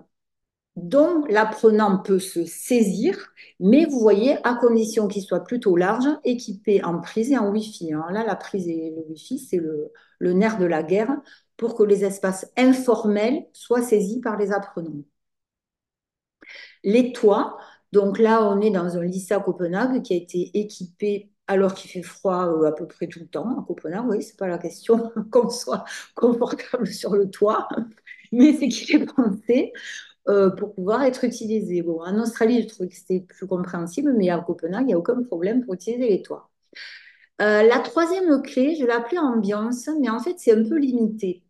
dont l'apprenant peut se saisir, mais vous voyez, à condition qu'il soit plutôt large, équipé en prise et en Wi-Fi. Alors là, la prise et le Wi-Fi, c'est le nerf de la guerre pour que les espaces informels soient saisis par les apprenants. Les toits, donc là, on est dans un lycée à Copenhague qui a été équipé alors qu'il fait froid à peu près tout le temps à Copenhague. Oui, c'est pas la question qu'on soit confortable sur le toit, mais c'est qu'il est pensé pour pouvoir être utilisé. Bon, en Australie, je trouvais que c'était plus compréhensible, mais à Copenhague, il n'y a aucun problème pour utiliser les toits. La troisième clé, je l'ai appelée ambiance, mais en fait, c'est un peu limité.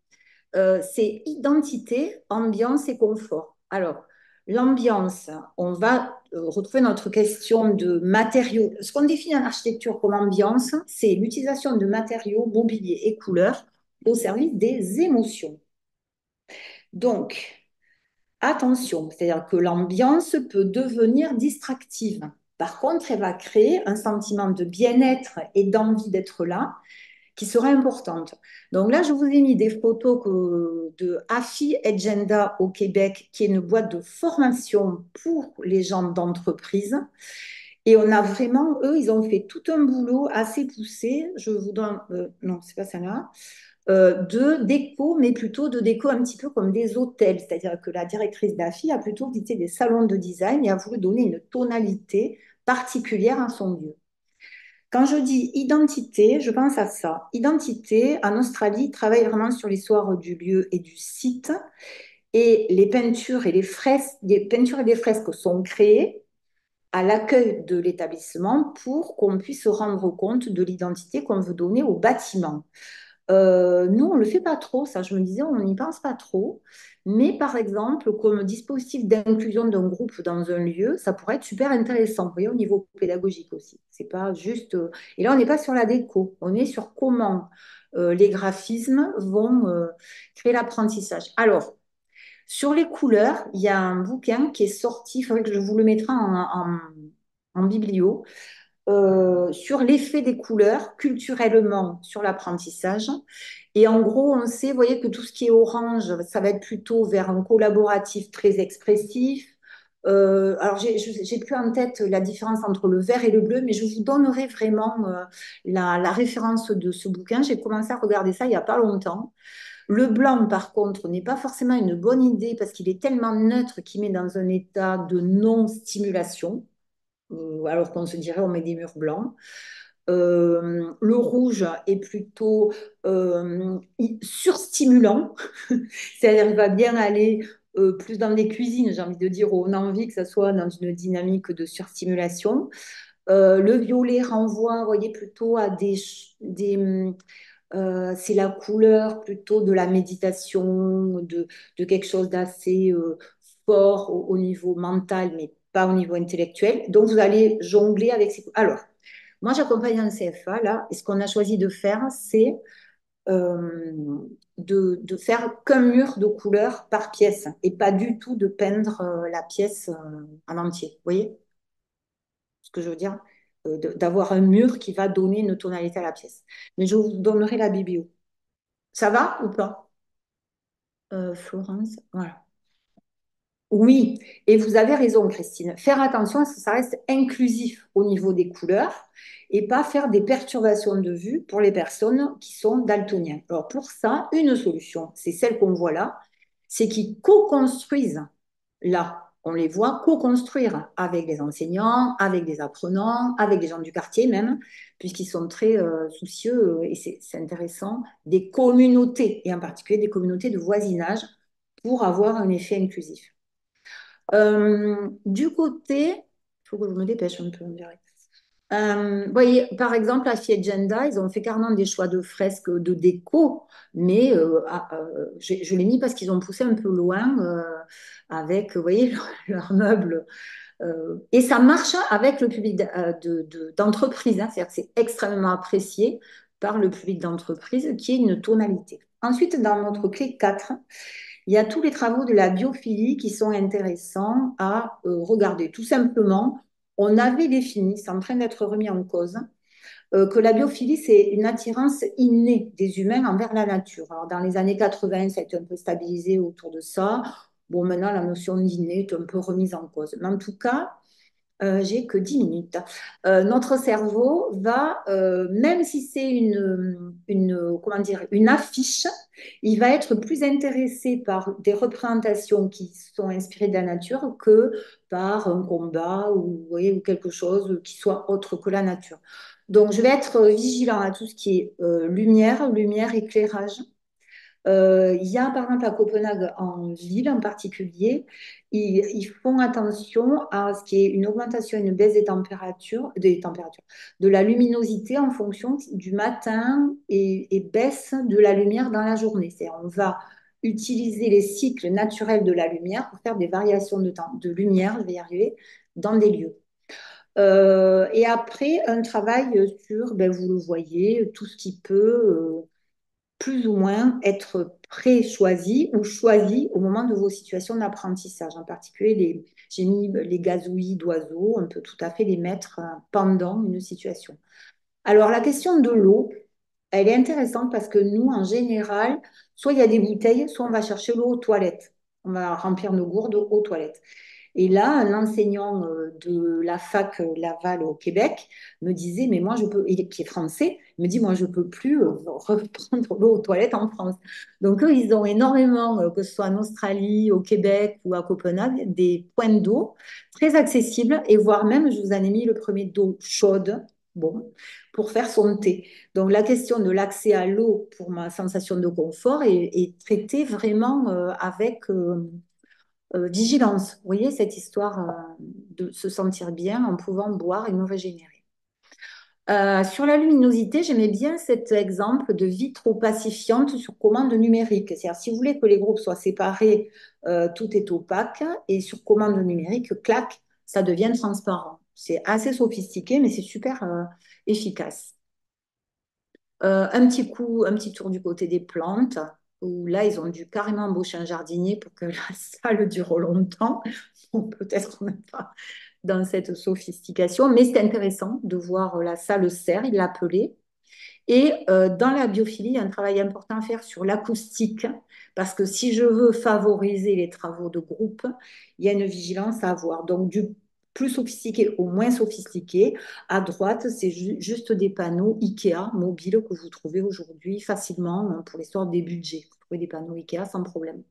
C'est identité, ambiance et confort. Alors, l'ambiance, on va retrouver notre question de matériaux. Ce qu'on définit en architecture comme ambiance, c'est l'utilisation de matériaux, mobilier et couleurs au service des émotions. Donc, attention, c'est-à-dire que l'ambiance peut devenir distractive. Par contre, elle va créer un sentiment de bien-être et d'envie d'être là qui sera importante. Donc là, je vous ai mis des photos de AFI Agenda au Québec, qui est une boîte de formation pour les gens d'entreprise. Et on a vraiment, eux, ils ont fait tout un boulot assez poussé. Je vous donne, non, c'est pas celle-là, de déco, mais plutôt de déco un petit peu comme des hôtels. C'est-à-dire que la directrice d'AFI a plutôt visité des salons de design et a voulu donner une tonalité particulière à son lieu. Quand je dis identité, je pense à ça. Identité, en Australie, travaille vraiment sur l'histoire du lieu et du site. Et les peintures et les fresques, des peintures et des fresques sont créées à l'accueil de l'établissement pour qu'on puisse se rendre compte de l'identité qu'on veut donner au bâtiment. Nous, on ne le fait pas trop, ça. Je me disais, on n'y pense pas trop. Mais par exemple, comme dispositif d'inclusion d'un groupe dans un lieu, ça pourrait être super intéressant, vous voyez, au niveau pédagogique aussi. C'est pas juste. Et là, on n'est pas sur la déco, on est sur comment les graphismes vont créer l'apprentissage. Alors, sur les couleurs, il y a un bouquin qui est sorti, il faudrait que je vous le mettrai en biblio, sur l'effet des couleurs culturellement sur l'apprentissage. Et en gros, on sait, vous voyez, que tout ce qui est orange, ça va être plutôt vers un collaboratif très expressif. Alors, j'ai plus en tête la différence entre le vert et le bleu, mais je vous donnerai vraiment la référence de ce bouquin. J'ai commencé à regarder ça il n'y a pas longtemps. Le blanc, par contre, n'est pas forcément une bonne idée parce qu'il est tellement neutre qu'il met dans un état de non-stimulation, alors qu'on se dirait on met des murs blancs. Le rouge est plutôt surstimulant, c'est-à-dire qu'il va bien aller plus dans des cuisines, j'ai envie de dire, où on a envie que ça soit dans une dynamique de surstimulation. Le violet renvoie, vous voyez, plutôt à c'est la couleur plutôt de la méditation, de quelque chose d'assez fort au niveau mental, mais pas au niveau intellectuel. Donc, vous allez jongler avec ces couleurs. Alors, moi, j'accompagne un CFA, là, et ce qu'on a choisi de faire, c'est de faire qu'un mur de couleurs par pièce, et pas du tout de peindre la pièce en entier. Vous voyez ce que je veux dire? D'avoir un mur qui va donner une tonalité à la pièce. Mais je vous donnerai la biblio. Ça va ou pas, Florence? Voilà. Oui, et vous avez raison, Christine. Faire attention à ce que ça reste inclusif au niveau des couleurs et pas faire des perturbations de vue pour les personnes qui sont daltoniennes. Alors pour ça, une solution, c'est celle qu'on voit là, c'est qu'ils co-construisent là. on les voit co-construire avec les enseignants, avec les apprenants, avec les gens du quartier même, puisqu'ils sont très soucieux, et c'est intéressant, des communautés, et en particulier des communautés de voisinage, pour avoir un effet inclusif. Du côté, il faut que je me dépêche un peu, on dirait. Vous voyez, par exemple, à Fiegenda, ils ont fait carrément des choix de fresques de déco, mais je l'ai mis parce qu'ils ont poussé un peu loin avec, vous voyez, leurs meubles. Et ça marche avec le public d'entreprise, hein, c'est-à-dire que c'est extrêmement apprécié par le public d'entreprise qui est une tonalité. Ensuite, dans notre clé 4, il y a tous les travaux de la biophilie qui sont intéressants à regarder. Tout simplement, on avait défini, c'est en train d'être remis en cause, que la biophilie, c'est une attirance innée des humains envers la nature. Alors, dans les années 80, ça a été un peu stabilisé autour de ça. Bon, maintenant, la notion d'inné est un peu remise en cause. Mais en tout cas, j'ai que 10 minutes. Notre cerveau va, même si c'est comment dire, une affiche, il va être plus intéressé par des représentations qui sont inspirées de la nature que par un combat ou, vous voyez, ou quelque chose qui soit autre que la nature. Donc, je vais être vigilant à tout ce qui est lumière, éclairage. Il y a par exemple à Copenhague, en ville en particulier, ils font attention à ce qui est une augmentation et une baisse des températures, de la luminosité en fonction du matin et baisse de la lumière dans la journée. C'est-à-dire, on va utiliser les cycles naturels de la lumière pour faire des variations de temps, de lumière, je vais y arriver, dans des lieux. Et après, un travail sur, ben, vous le voyez, tout ce qui peut plus ou moins être pré-choisi ou choisi au moment de vos situations d'apprentissage. En particulier, j'ai mis les gazouillis d'oiseaux, on peut tout à fait les mettre pendant une situation. Alors, la question de l'eau, elle est intéressante parce que nous, en général, soit il y a des bouteilles, soit on va chercher l'eau aux toilettes. On va remplir nos gourdes aux toilettes. Et là, un enseignant de la fac Laval au Québec me disait, mais moi, qui est français, me dit, moi, je ne peux plus reprendre l'eau aux toilettes en France. Donc, eux, ils ont énormément, que ce soit en Australie, au Québec ou à Copenhague, des points d'eau très accessibles, et voire même, je vous en ai mis le premier d'eau chaude, bon, pour faire son thé. Donc, la question de l'accès à l'eau pour ma sensation de confort est traitée vraiment avec vigilance. Vous voyez, cette histoire de se sentir bien en pouvant boire et me régénérer. Sur la luminosité, j'aimais bien cet exemple de vitre pacifiante sur commande numérique. C'est-à-dire, si vous voulez que les groupes soient séparés, tout est opaque, et sur commande numérique, clac, ça devient transparent. C'est assez sophistiqué, mais c'est super efficace. Un petit tour du côté des plantes, où là, ils ont dû carrément embaucher un jardinier pour que la salle dure longtemps. Bon, peut-être qu'on n'est pas dans cette sophistication, mais c'est intéressant de voir la salle serre, il l'appelait. Et dans la biophilie, il y a un travail important à faire sur l'acoustique, parce que si je veux favoriser les travaux de groupe, il y a une vigilance à avoir. Donc, du plus sophistiqué au moins sophistiqué, à droite, c'est juste des panneaux IKEA mobiles que vous trouvez aujourd'hui facilement pour les sortes des budgets. Vous trouvez des panneaux IKEA sans problème.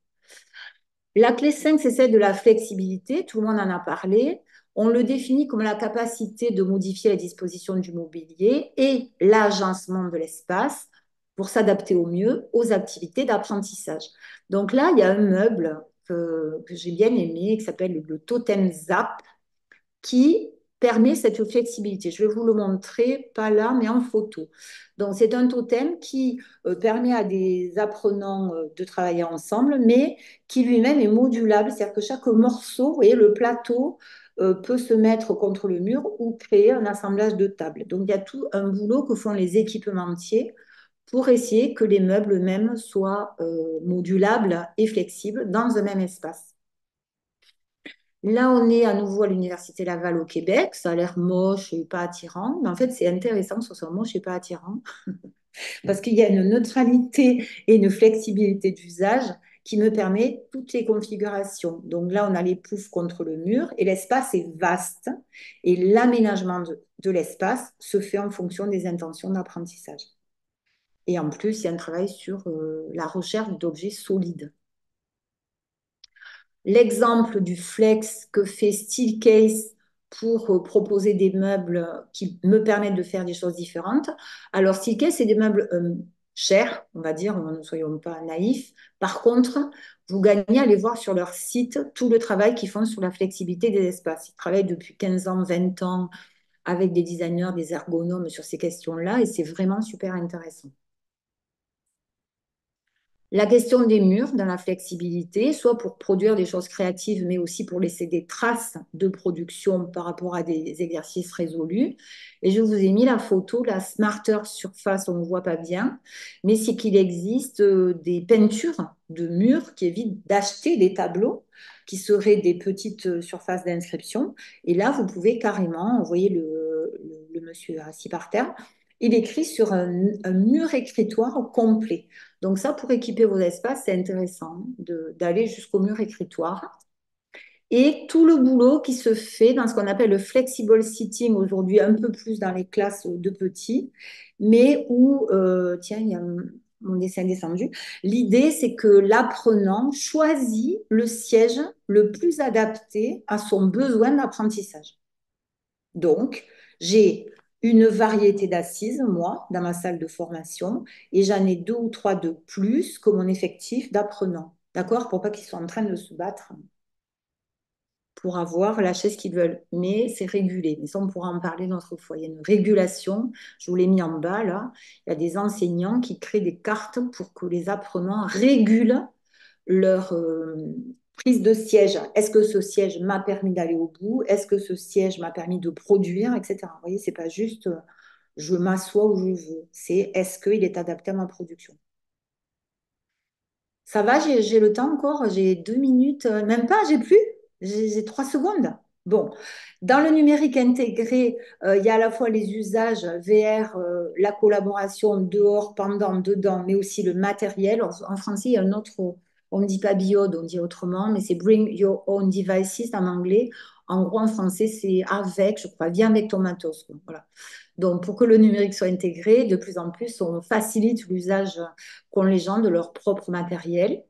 La clé 5, c'est celle de la flexibilité. Tout le monde en a parlé. On le définit comme la capacité de modifier la disposition du mobilier et l'agencement de l'espace pour s'adapter au mieux aux activités d'apprentissage. Donc là, il y a un meuble que j'ai bien aimé qui s'appelle le Totem Zap qui permet cette flexibilité. Je vais vous le montrer, pas là, mais en photo. Donc, c'est un totem qui permet à des apprenants de travailler ensemble, mais qui lui-même est modulable, c'est-à-dire que chaque morceau, vous voyez, le plateau peut se mettre contre le mur ou créer un assemblage de tables. Donc, il y a tout un boulot que font les équipementiers pour essayer que les meubles eux-mêmes soient modulables et flexibles dans un même espace. Là, on est à nouveau à l'Université Laval au Québec. Ça a l'air moche et pas attirant. Mais en fait, c'est intéressant que ce soit moche et pas attirant. Parce qu'il y a une neutralité et une flexibilité d'usage qui me permet toutes les configurations. Donc là, on a les poufs contre le mur et l'espace est vaste. Et l'aménagement de l'espace se fait en fonction des intentions d'apprentissage. Et en plus, il y a un travail sur la recherche d'objets solides. l'exemple du flex que fait Steelcase pour proposer des meubles qui me permettent de faire des choses différentes. Alors, Steelcase, c'est des meubles chers, on va dire, ne soyons pas naïfs. Par contre, vous gagnez à aller voir sur leur site tout le travail qu'ils font sur la flexibilité des espaces. Ils travaillent depuis 15 ans, 20 ans avec des designers, des ergonomes sur ces questions-là et c'est vraiment super intéressant. La question des murs dans la flexibilité, soit pour produire des choses créatives, mais aussi pour laisser des traces de production par rapport à des exercices résolus. Et je vous ai mis la photo, la Smarter Surface, on ne voit pas bien, mais c'est qu'il existe des peintures de murs qui évitent d'acheter des tableaux qui seraient des petites surfaces d'inscription. Et là, vous pouvez carrément, vous voyez le monsieur assis par terre, il écrit sur un mur écritoire complet. Donc ça, pour équiper vos espaces, c'est intéressant d'aller jusqu'au mur écritoire. Et tout le boulot qui se fait dans ce qu'on appelle le flexible sitting, aujourd'hui un peu plus dans les classes de petits, mais où, tiens, il y a mon dessin descendu, l'idée c'est que l'apprenant choisit le siège le plus adapté à son besoin d'apprentissage. Donc, j'ai une variété d'assises, moi, dans ma salle de formation, et j'en ai 2 ou 3 de plus que mon effectif d'apprenants. D'accord? Pour pas qu'ils soient en train de se battre pour avoir la chaise qu'ils veulent. Mais c'est régulé. Mais ça, on pourra en parler une autre fois. Il y a une régulation. Je vous l'ai mis en bas, là. Il y a des enseignants qui créent des cartes pour que les apprenants régulent leur prise de siège. Est-ce que ce siège m'a permis d'aller au bout? Est-ce que ce siège m'a permis de produire, etc. Vous voyez, c'est pas juste je m'assois où je veux. C'est est-ce qu'il est adapté à ma production? Ça va, j'ai le temps encore, j'ai 2 minutes, même pas, j'ai plus, j'ai 3 secondes. Bon, dans le numérique intégré, il y a à la fois les usages VR, la collaboration dehors, pendant, dedans, mais aussi le matériel. En français, il y a un autre, on ne dit pas biode, on dit autrement, mais c'est bring your own devices en anglais. En gros, en français, c'est avec, je crois, viens avec ton matos, quoi. Voilà. Donc, pour que le numérique soit intégré, de plus en plus, on facilite l'usage qu'ont les gens de leur propre matériel.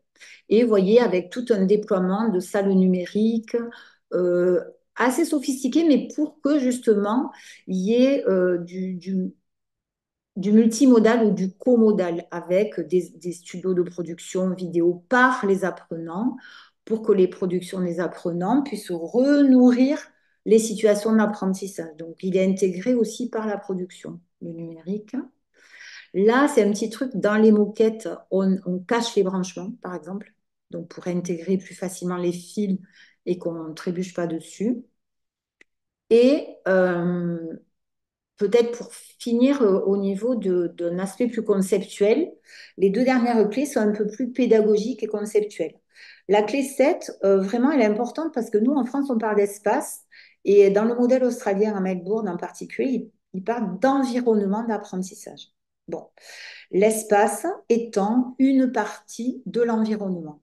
Et vous voyez, avec tout un déploiement de salles numériques assez sophistiquées, mais pour que justement il y ait du multimodal ou du comodal avec des studios de production vidéo par les apprenants pour que les productions des apprenants puissent renourrir les situations d'apprentissage. Donc, il est intégré aussi par la production, le numérique. Là, c'est un petit truc, dans les moquettes, on cache les branchements, par exemple, donc pour intégrer plus facilement les fils et qu'on ne trébuche pas dessus. Et peut-être pour finir au niveau d'un aspect plus conceptuel, les 2 dernières clés sont un peu plus pédagogiques et conceptuelles. La clé 7, vraiment, elle est importante parce que nous, en France, on parle d'espace et dans le modèle australien à Melbourne en particulier, il parle d'environnement d'apprentissage. Bon, l'espace étant une partie de l'environnement.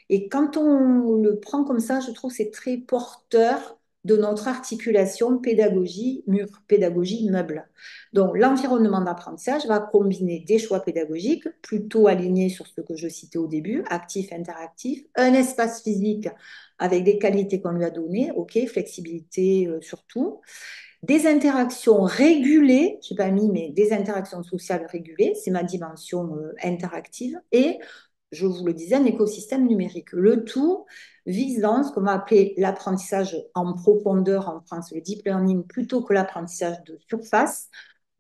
Et quand on le prend comme ça, je trouve que c'est très porteur de notre articulation pédagogie, mur, pédagogie, meuble. Donc, l'environnement d'apprentissage va combiner des choix pédagogiques plutôt alignés sur ce que je citais au début, actif, interactif, un espace physique avec des qualités qu'on lui a données, ok, flexibilité surtout, des interactions régulées, je n'ai pas mis, mais des interactions sociales régulées, c'est ma dimension interactive, et je vous le disais, un écosystème numérique. Le tout visant ce qu'on va appeler l'apprentissage en profondeur en France, le deep learning, plutôt que l'apprentissage de surface.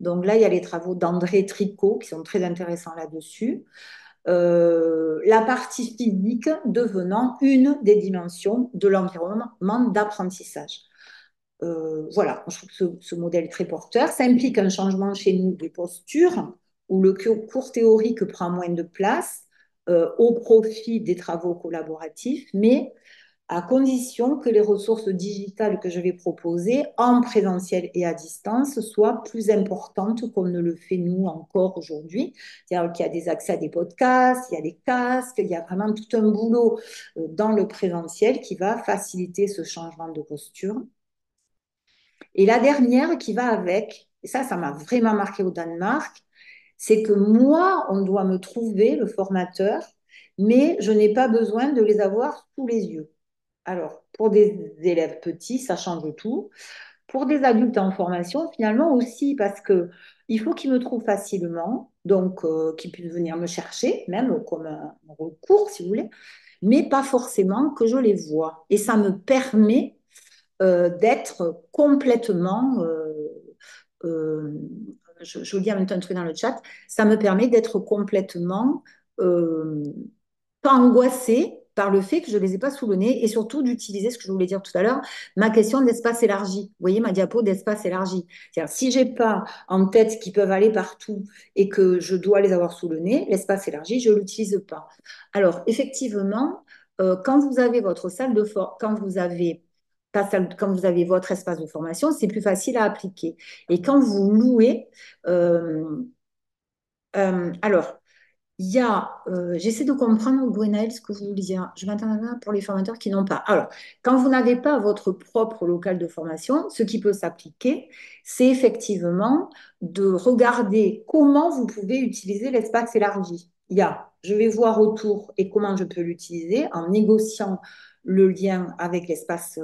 Donc là, il y a les travaux d'André Tricot qui sont très intéressants là-dessus. La partie physique devenant une des dimensions de l'environnement d'apprentissage. Voilà, je trouve que ce modèle est très porteur. Ça implique un changement chez nous des postures, où le cours théorique prend moins de place au profit des travaux collaboratifs, mais à condition que les ressources digitales que je vais proposer en présentiel et à distance soient plus importantes qu'on ne le fait nous encore aujourd'hui. C'est-à-dire qu'il y a des accès à des podcasts, il y a des casques, il y a vraiment tout un boulot dans le présentiel qui va faciliter ce changement de posture. Et la dernière qui va avec, et ça m'a vraiment marqué au Danemark, c'est que moi, on doit me trouver, le formateur, mais je n'ai pas besoin de les avoir sous les yeux. Alors, pour des élèves petits, ça change tout. Pour des adultes en formation, finalement aussi, parce que il faut qu'ils me trouvent facilement, donc qu'ils puissent venir me chercher, même comme un recours, si vous voulez, mais pas forcément que je les vois. Et ça me permet d'être complètement, euh, je vous dis en même temps un truc dans le chat, ça me permet d'être complètement euh, pas angoissée par le fait que je ne les ai pas sous le nez et surtout d'utiliser ce que je voulais dire tout à l'heure, ma question d'espace élargi. Vous voyez ma diapo d'espace élargi. C'est-à-dire, si j'ai pas en tête qu'ils peuvent aller partout et que je dois les avoir sous le nez, l'espace élargi, je ne l'utilise pas. Alors, effectivement, quand vous avez votre salle de quand vous avez quand vous avez votre espace de formation, c'est plus facile à appliquer. Et quand vous louez, euh, alors, j'essaie de comprendre, Gwenaël, ce que vous voulez dire. Je m'attends là pour les formateurs qui n'ont pas. Alors, quand vous n'avez pas votre propre local de formation, ce qui peut s'appliquer, c'est effectivement de regarder comment vous pouvez utiliser l'espace élargi. Je vais voir autour et comment je peux l'utiliser en négociant le lien avec l'espace,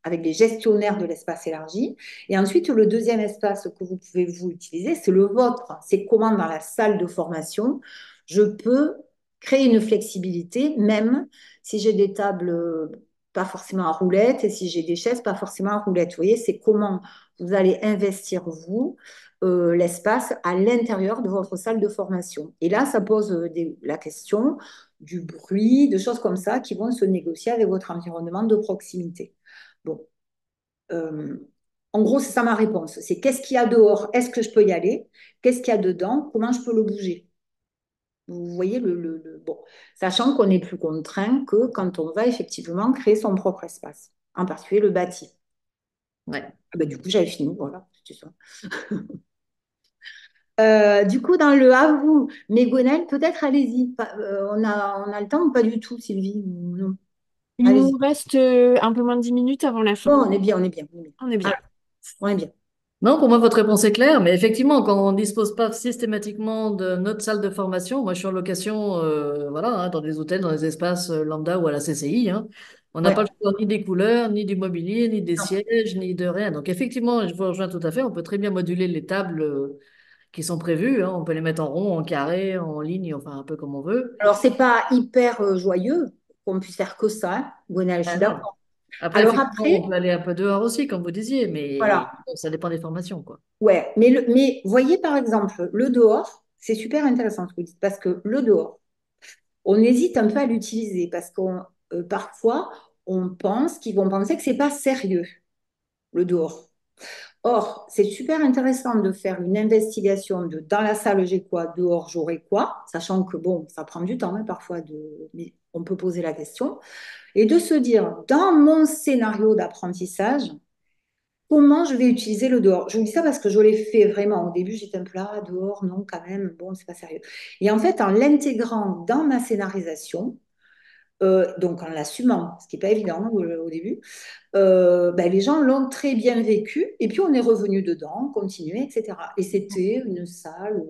avec les gestionnaires de l'espace élargi. Et ensuite, le deuxième espace que vous pouvez vous utiliser, c'est le vôtre. C'est comment dans la salle de formation je peux créer une flexibilité, même si j'ai des tables pas forcément à roulettes et si j'ai des chaises pas forcément à roulettes. Vous voyez, c'est comment vous allez investir, vous, l'espace à l'intérieur de votre salle de formation. Et là, ça pose la question du bruit, de choses comme ça qui vont se négocier avec votre environnement de proximité. Bon. Euh, en gros, c'est ça ma réponse. C'est qu'est-ce qu'il y a dehors? Est-ce que je peux y aller? Qu'est-ce qu'il y a dedans? Comment je peux le bouger? Vous voyez bon, sachant qu'on est plus contraint que quand on va effectivement créer son propre espace, en particulier le bâti. Ouais. Ah ben, du coup, j'avais fini, voilà, c'est ça. Du coup, dans le à vous, mais Gwenaëlle, peut-être allez-y. On a le temps ou pas du tout, Sylvie? Non. Il nous Allez-y. reste un peu moins de 10 minutes avant la fin. Bon, on est bien, on est bien, on est bien. On est bien. Alors, on est bien. Non, pour moi, votre réponse est claire, mais effectivement, quand on ne dispose pas systématiquement de notre salle de formation, moi je suis en location, voilà, hein, dans des hôtels, dans des espaces lambda ou à la CCI, hein, on n'a Ouais. pas le choix ni des couleurs, ni du mobilier, ni des Non. sièges, ni de rien. Donc effectivement, je vous rejoins tout à fait, on peut très bien moduler les tables qui sont prévues, hein, on peut les mettre en rond, en carré, en ligne, enfin un peu comme on veut. Alors, c'est pas hyper joyeux qu'on puisse faire que ça, hein, Gwenaëlle, je Ah suis non. d'accord. Après, Alors effectivement, on après, peut aller un peu dehors aussi, comme vous disiez, mais voilà. bon, ça dépend des formations, quoi. Ouais, mais voyez par exemple, le dehors, c'est super intéressant ce que vous dites, parce que le dehors, on hésite un peu à l'utiliser, parce qu'on parfois, on pense qu'ils vont penser que c'est pas sérieux, le dehors. Or, c'est super intéressant de faire une investigation de dans la salle j'ai quoi, dehors j'aurai quoi, sachant que bon, ça prend du temps hein, parfois, mais on peut poser la question, et de se dire, dans mon scénario d'apprentissage, comment je vais utiliser le dehors? Je vous dis ça parce que je l'ai fait vraiment. Au début, j'étais un peu là, dehors, non, quand même, bon, c'est pas sérieux. Et en fait, en l'intégrant dans ma scénarisation, donc en l'assumant, ce qui n'est pas évident au début, ben, les gens l'ont très bien vécu. Et puis, on est revenu dedans, continué, etc. Et c'était une salle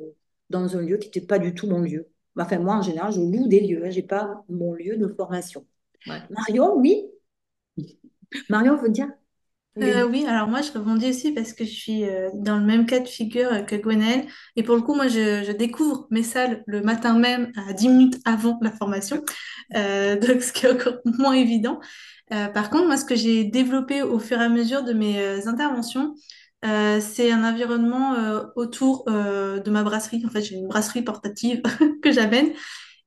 dans un lieu qui n'était pas du tout mon lieu. Enfin, moi, en général, je loue des lieux. Hein, je n'ai pas mon lieu de formation. Ouais. Marion, oui? Marion veut dire? Vous voulez dire? Oui, alors moi je rebondis aussi parce que je suis dans le même cas de figure que Gwenaëlle. Et pour le coup, moi je découvre mes salles le matin même à 10 minutes avant la formation. Donc ce qui est encore moins évident. Par contre, moi ce que j'ai développé au fur et à mesure de mes interventions, c'est un environnement autour de ma brasserie. En fait, j'ai une brasserie portative que j'amène.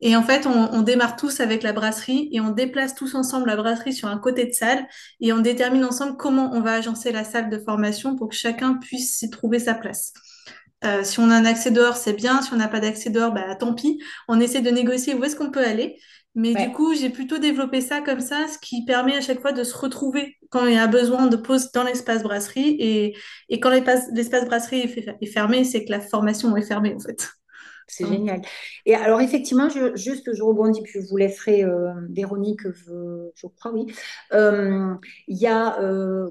Et en fait, on démarre tous avec la brasserie et on déplace tous ensemble la brasserie sur un côté de salle et on détermine ensemble comment on va agencer la salle de formation pour que chacun puisse s'y trouver sa place. Si on a un accès dehors, c'est bien. Si on n'a pas d'accès dehors, bah, tant pis. On essaie de négocier où est-ce qu'on peut aller. Mais du Ouais, coup, j'ai plutôt développé ça comme ça, ce qui permet à chaque fois de se retrouver quand il y a besoin de pause dans l'espace brasserie. Et quand l'espace brasserie est fermé, c'est que la formation est fermée, en fait. c'est génial. Et alors, effectivement, juste, je rebondis, puis je vous laisserai, Véronique, je crois, oui. Il y a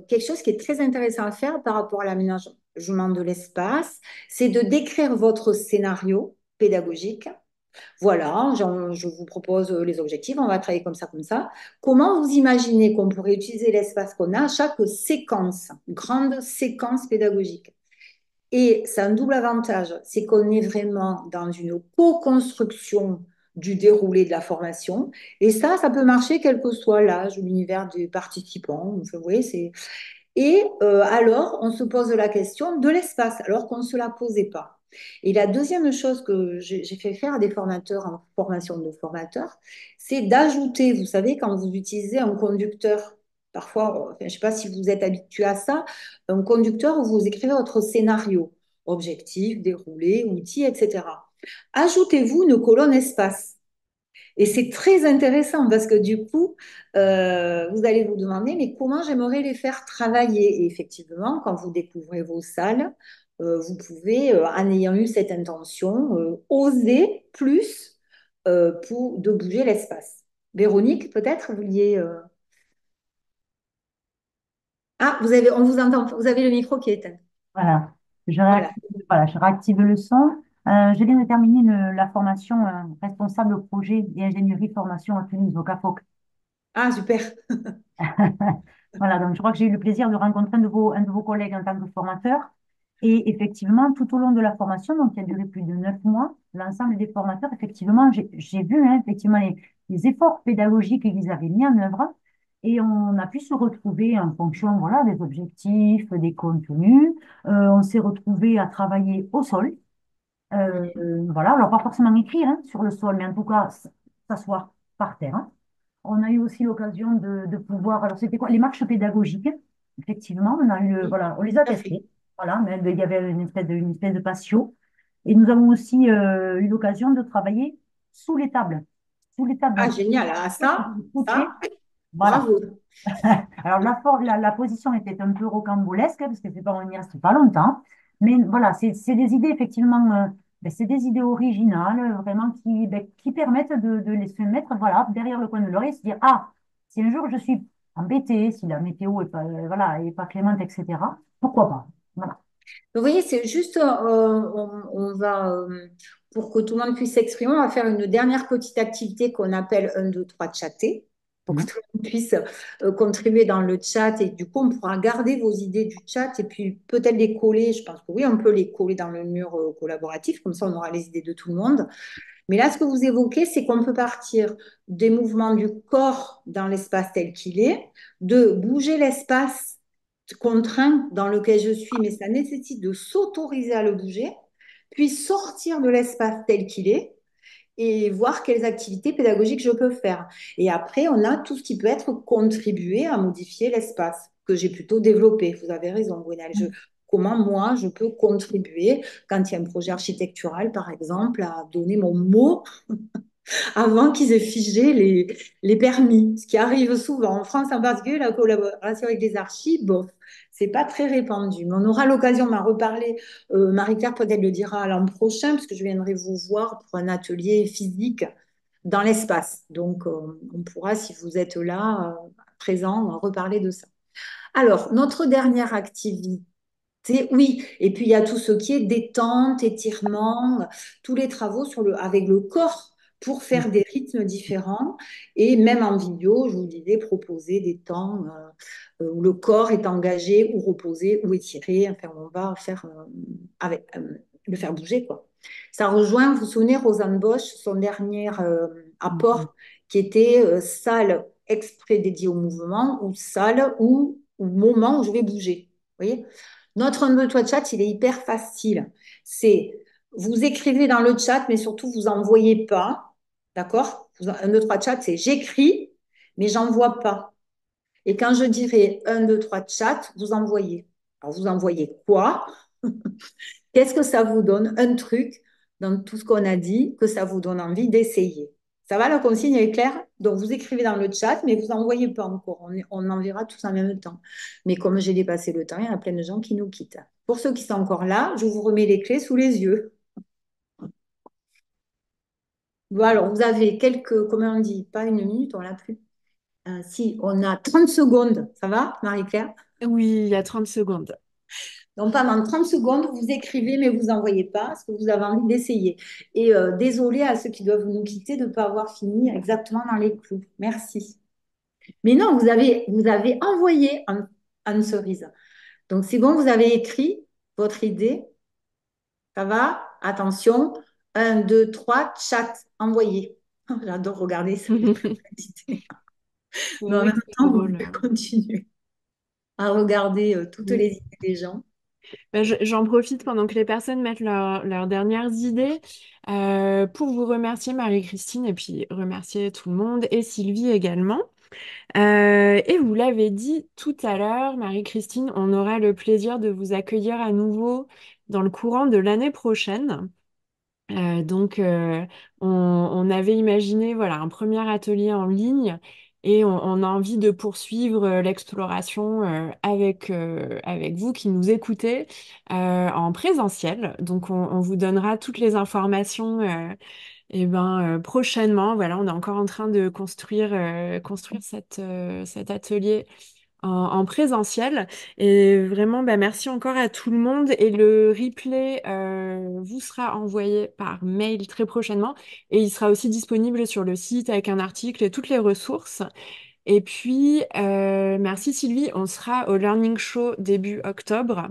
quelque chose qui est très intéressant à faire par rapport à l'aménagement de l'espace, c'est de décrire votre scénario pédagogique Voilà, je vous propose les objectifs, on va travailler comme ça, comme ça. Comment vous imaginez qu'on pourrait utiliser l'espace qu'on a à chaque séquence, grande séquence pédagogique? Et c'est un double avantage, c'est qu'on est vraiment dans une co-construction du déroulé de la formation. Et ça peut marcher quel que soit l'âge ou l'univers des participants. Enfin, vous voyez, c'est... Et alors, on se pose la question de l'espace, alors qu'on ne se la posait pas. Et la deuxième chose que j'ai fait faire à des formateurs en formation de formateurs, c'est d'ajouter, vous savez, quand vous utilisez un conducteur, parfois, enfin, je ne sais pas si vous êtes habitué à ça, un conducteur où vous écrivez votre scénario, objectif, déroulé, outils, etc. Ajoutez-vous une colonne espace. Et c'est très intéressant parce que du coup, vous allez vous demander, mais comment j'aimerais les faire travailler? Et effectivement, quand vous découvrez vos salles, vous pouvez, en ayant eu cette intention, oser plus de bouger l'espace. Véronique, peut-être, vous vouliez... Ah, on vous entend, vous avez le micro qui est éteint. Voilà, Voilà. je réactive le son. Je viens de terminer la formation responsable projet et ingénierie formation à Toulouse, au CAFOC. Ah, super. Voilà, donc je crois que j'ai eu le plaisir de rencontrer un de vos collègues en tant que formateur. Et effectivement, tout au long de la formation, donc qui a duré plus de 9 mois, l'ensemble des formateurs, effectivement, j'ai vu effectivement les efforts pédagogiques qu'ils avaient mis en œuvre. Et on a pu se retrouver en fonction, voilà, des objectifs, des contenus. On s'est retrouvé à travailler au sol. Mhm. Voilà, alors pas forcément écrire sur le sol, mais en tout cas s'asseoir par terre, hein. On a eu aussi l'occasion de pouvoir, alors c'était quoi? Les marches pédagogiques, effectivement, on a eu, Oui, voilà, on les a tout à fait. testées. Voilà, mais il y avait une espèce de patio. Et nous avons aussi eu l'occasion de travailler sous les tables. Sous les tables, Ah, donc, génial. Ah, ça, voilà. bravo. Alors, la position était un peu rocambolesque, parce que c'est pas, on n'y reste pas longtemps. Mais voilà, c'est des idées, effectivement, c'est des idées originales, vraiment, qui permettent de les se mettre, voilà, derrière le coin de l'oreille et se dire, ah, si un jour je suis embêtée, si la météo est pas, voilà, est pas clémente, etc., pourquoi pas? Voilà. Vous voyez, c'est juste, on va, pour que tout le monde puisse s'exprimer, on va faire une dernière petite activité qu'on appelle 1, 2, 3 chatter, pour que Mhm. tout le monde puisse contribuer dans le chat. Et du coup, on pourra garder vos idées du chat et puis peut-être les coller. Je pense que oui, on peut les coller dans le mur collaboratif, comme ça on aura les idées de tout le monde. Mais là, ce que vous évoquez, c'est qu'on peut partir des mouvements du corps dans l'espace tel qu'il est, de bouger l'espace contraint dans lequel je suis, mais ça nécessite de s'autoriser à le bouger, puis sortir de l'espace tel qu'il est et voir quelles activités pédagogiques je peux faire. Et après, on a tout ce qui peut être contribué à modifier l'espace, que j'ai plutôt développé. Vous avez raison, Gwenal. Comment moi, je peux contribuer, quand il y a un projet architectural, par exemple, à donner mon mot avant qu'ils aient figé les permis, ce qui arrive souvent. En France en particulier, la collaboration avec des archives, bof, c'est pas très répandu. Mais on aura l'occasion d'en reparler. Marie-Claire peut-être le dira l'an prochain, parce que je viendrai vous voir pour un atelier physique dans l'espace. Donc, on pourra, si vous êtes là, présent, reparler de ça. Alors, notre dernière activité, oui, et puis il y a tout ce qui est détente, étirement, tous les travaux avec le corps pour faire des rythmes différents. Et même en vidéo, je vous disais, proposer des temps où le corps est engagé ou reposé ou étiré. Enfin, on va faire le faire bouger, quoi. Ça rejoint, vous vous souvenez, Rosanne Bosch, son dernier Mhm. apport qui était salle exprès dédiée au mouvement ou salle ou moment où je vais bouger. Vous voyez? Notre un 2 3 chat, il est hyper facile. C'est vous écrivez dans le chat, mais surtout vous envoyez pas. D'accord? Un 2 3 chat, c'est j'écris, mais j'envoie pas. Et quand je dirai un 2 3 chat, vous envoyez. Alors vous envoyez quoi? Qu'est-ce que ça vous donne? Un truc dans tout ce qu'on a dit que ça vous donne envie d'essayer. Ça va, la consigne est claire? Donc, vous écrivez dans le chat, mais vous n'envoyez pas encore. On enverra tous en même temps. Mais comme j'ai dépassé le temps, il y a plein de gens qui nous quittent. Pour ceux qui sont encore là, je vous remets les clés sous les yeux. Bon, alors, vous avez quelques, comment on dit, pas une minute, on l'a plus. Si, on a 30 secondes. Ça va, Marie-Claire? Oui, il y a 30 secondes. Donc, pendant 30 secondes, vous écrivez, mais vous n'envoyez pas parce que vous avez envie d'essayer. Et désolé à ceux qui doivent nous quitter de ne pas avoir fini exactement dans les clous. Merci. Mais non, vous avez envoyé Anne-Cerise. Donc, c'est bon, vous avez écrit votre idée. Ça va? Attention. 1, 2, 3, chat, envoyé. J'adore regarder ça. Mais C'est en vrai même que c'est temps, vous drôle. pouvez continuer à regarder toutes les idées des gens. Ben, j'en profite pendant que les personnes mettent leurs dernières idées pour vous remercier Marie-Christine et puis remercier tout le monde et Sylvie également. Et vous l'avez dit tout à l'heure, Marie-Christine, on aura le plaisir de vous accueillir à nouveau dans le courant de l'année prochaine. Donc, on avait imaginé voilà, un premier atelier en ligne et on a envie de poursuivre l'exploration avec vous qui nous écoutez en présentiel. Donc, on vous donnera toutes les informations prochainement. Voilà, on est encore en train de construire cet atelier en présentiel. Et vraiment, bah, merci encore à tout le monde. Et le replay vous sera envoyé par mail très prochainement. Et il sera aussi disponible sur le site avec un article et toutes les ressources. Et puis, merci Sylvie, on sera au Learning Show début octobre.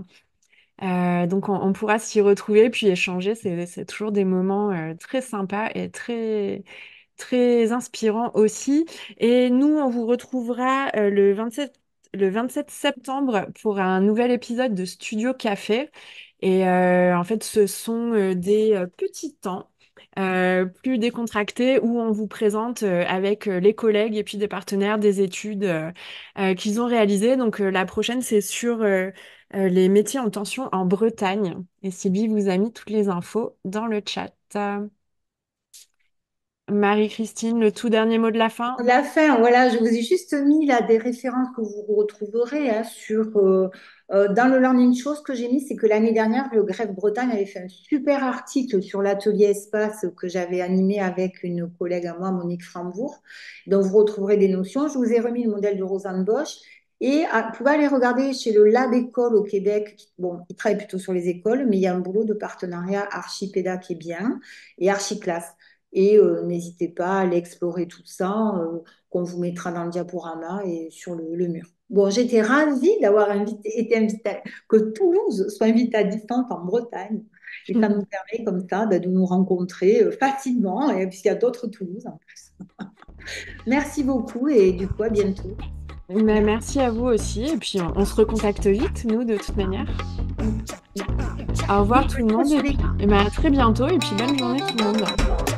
Donc, on pourra s'y retrouver puis échanger. C'est toujours des moments très sympas et très inspirants aussi. Et nous, on vous retrouvera le 27 septembre pour un nouvel épisode de Studio Café. Et en fait, ce sont des petits temps plus décontractés où on vous présente avec les collègues et puis des partenaires des études qu'ils ont réalisées. Donc, la prochaine, c'est sur les métiers en tension en Bretagne. Et Sylvie vous a mis toutes les infos dans le chat. Marie-Christine, le tout dernier mot de la fin? La fin, voilà, je vous ai juste mis là des références que vous retrouverez dans le Learning Show. Ce que j'ai mis, c'est que l'année dernière, le Greffe Bretagne avait fait un super article sur l'atelier espace que j'avais animé avec une collègue à moi, Monique Frambourg. Donc, vous retrouverez des notions. Je vous ai remis le modèle de Rosanne Bosch. Et vous pouvez aller regarder chez le Lab École au Québec. Bon, il travaille plutôt sur les écoles, mais il y a un boulot de partenariat Archipéda qui est bien et Archiclasse. Et n'hésitez pas à aller explorer tout ça, qu'on vous mettra dans le diaporama et sur le mur. Bon, j'étais ravie d'avoir été invitée, que Toulouse soit invitée à distance en Bretagne. Et ça nous permet comme ça de nous rencontrer facilement, puisqu'il y a d'autres Toulouse en plus. Merci beaucoup et du coup, à bientôt. Mais merci à vous aussi. Et puis, on se recontacte vite, nous, de toute manière. Au revoir tout le monde. Et à très bientôt. Et puis, bonne journée tout le monde.